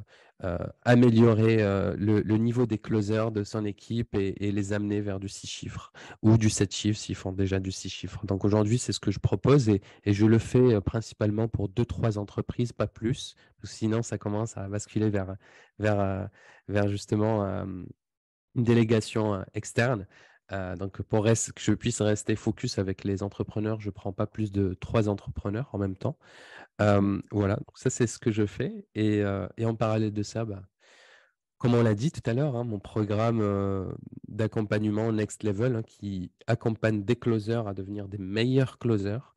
améliorer, le niveau des closers de son équipe et les amener vers du 6 chiffres ou du 7 chiffres s'ils font déjà du 6 chiffres. Donc aujourd'hui, c'est ce que je propose et je le fais, principalement pour deux trois entreprises, pas plus, parce que sinon ça commence à basculer vers, vers justement, une délégation, externe. Donc pour que je puisse rester focus avec les entrepreneurs, je prends pas plus de 3 entrepreneurs en même temps. Voilà, donc ça, c'est ce que je fais et en parallèle de ça, bah, comme on l'a dit tout à l'heure, hein, mon programme, d'accompagnement Next Level, hein, qui accompagne des closers à devenir des meilleurs closers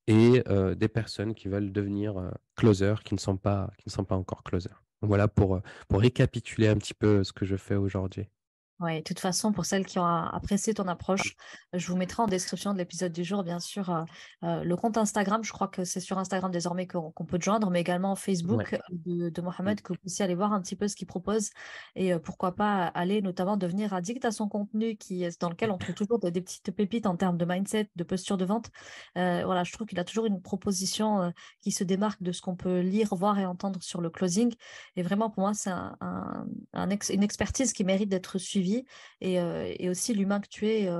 et des personnes qui veulent devenir, closers, qui ne sont pas encore closers. Voilà pour récapituler un petit peu ce que je fais aujourd'hui. Oui, de toute façon, pour celles qui ont apprécié ton approche, je vous mettrai en description de l'épisode du jour, bien sûr, le compte Instagram. Je crois que c'est sur Instagram désormais qu'on peut te joindre, mais également Ouais. Facebook de Mm. Mohamed, que vous puissiez aller voir un petit peu ce qu'il propose et pourquoi pas aller notamment devenir addict à son contenu dans lequel on trouve toujours des petites pépites en termes de mindset, de posture de vente. Voilà, je trouve qu'il a toujours une proposition qui se démarque de ce qu'on peut lire, voir et entendre sur le closing. Et vraiment, pour moi, c'est une expertise qui mérite d'être suivie et aussi l'humain que tu es.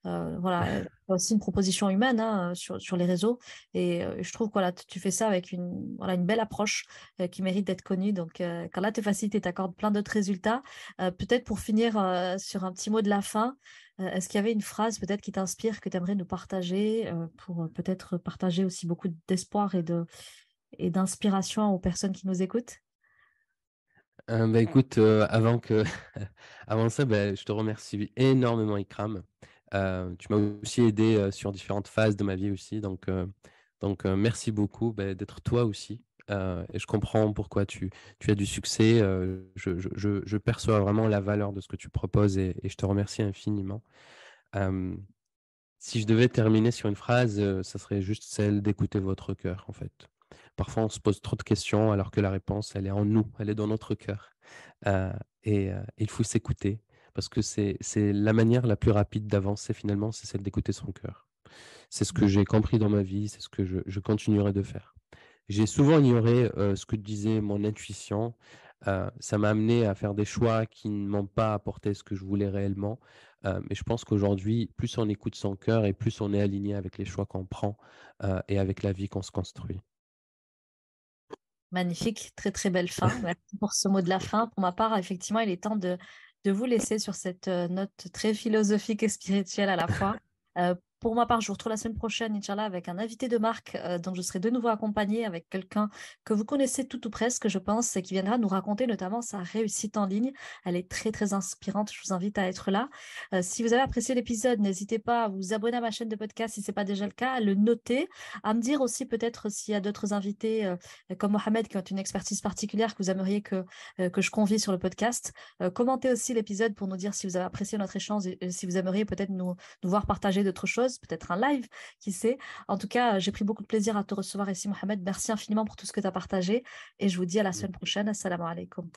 Voilà, t'as aussi une proposition humaine hein, sur les réseaux et je trouve que voilà, tu fais ça avec une belle approche qui mérite d'être connue. Donc, qu'Allah te facilite et t'accorde plein d'autres résultats. Peut-être pour finir sur un petit mot de la fin, est-ce qu'il y avait une phrase peut-être qui t'inspire, que tu aimerais nous partager pour peut-être partager aussi beaucoup d'espoir et d'inspiration aux personnes qui nous écoutent? Bah, écoute, avant ça, bah, je te remercie énormément, Ikram. Tu m'as aussi aidé sur différentes phases de ma vie aussi, donc merci beaucoup bah, d'être toi aussi. Et je comprends pourquoi tu as du succès. Je perçois vraiment la valeur de ce que tu proposes et je te remercie infiniment. Euh, Si je devais terminer sur une phrase, ça serait juste celle d'écouter votre cœur, en fait. Parfois, on se pose trop de questions alors que la réponse, elle est en nous, elle est dans notre cœur. Euh, il faut s'écouter parce que c'est la manière la plus rapide d'avancer finalement, c'est celle d'écouter son cœur. C'est ce que j'ai compris dans ma vie, c'est ce que je continuerai de faire. J'ai souvent ignoré ce que disait mon intuition. Ça m'a amené à faire des choix qui ne m'ont pas apporté ce que je voulais réellement. Mais je pense qu'aujourd'hui, plus on écoute son cœur et plus on est aligné avec les choix qu'on prend et avec la vie qu'on se construit. Magnifique, très très belle fin. Merci pour ce mot de la fin. Pour ma part, effectivement, il est temps de vous laisser sur cette note très philosophique et spirituelle à la fois. Pour ma part, je vous retrouve la semaine prochaine, Inch'Allah, avec un invité de marque dont je serai de nouveau accompagnée avec quelqu'un que vous connaissez tout ou presque, je pense, et qui viendra nous raconter notamment sa réussite en ligne. Elle est très très inspirante. Je vous invite à être là. Si vous avez apprécié l'épisode, n'hésitez pas à vous abonner à ma chaîne de podcast si ce n'est pas déjà le cas, à le noter, à me dire aussi peut-être s'il y a d'autres invités comme Mohamed qui ont une expertise particulière que vous aimeriez que je convie sur le podcast. Commentez aussi l'épisode pour nous dire si vous avez apprécié notre échange et si vous aimeriez peut-être nous voir partager d'autres choses, peut-être un live, qui sait. En tout cas, j'ai pris beaucoup de plaisir à te recevoir ici, Mohamed. Merci infiniment pour tout ce que tu as partagé et je vous dis à la semaine prochaine. Assalamu alaikum.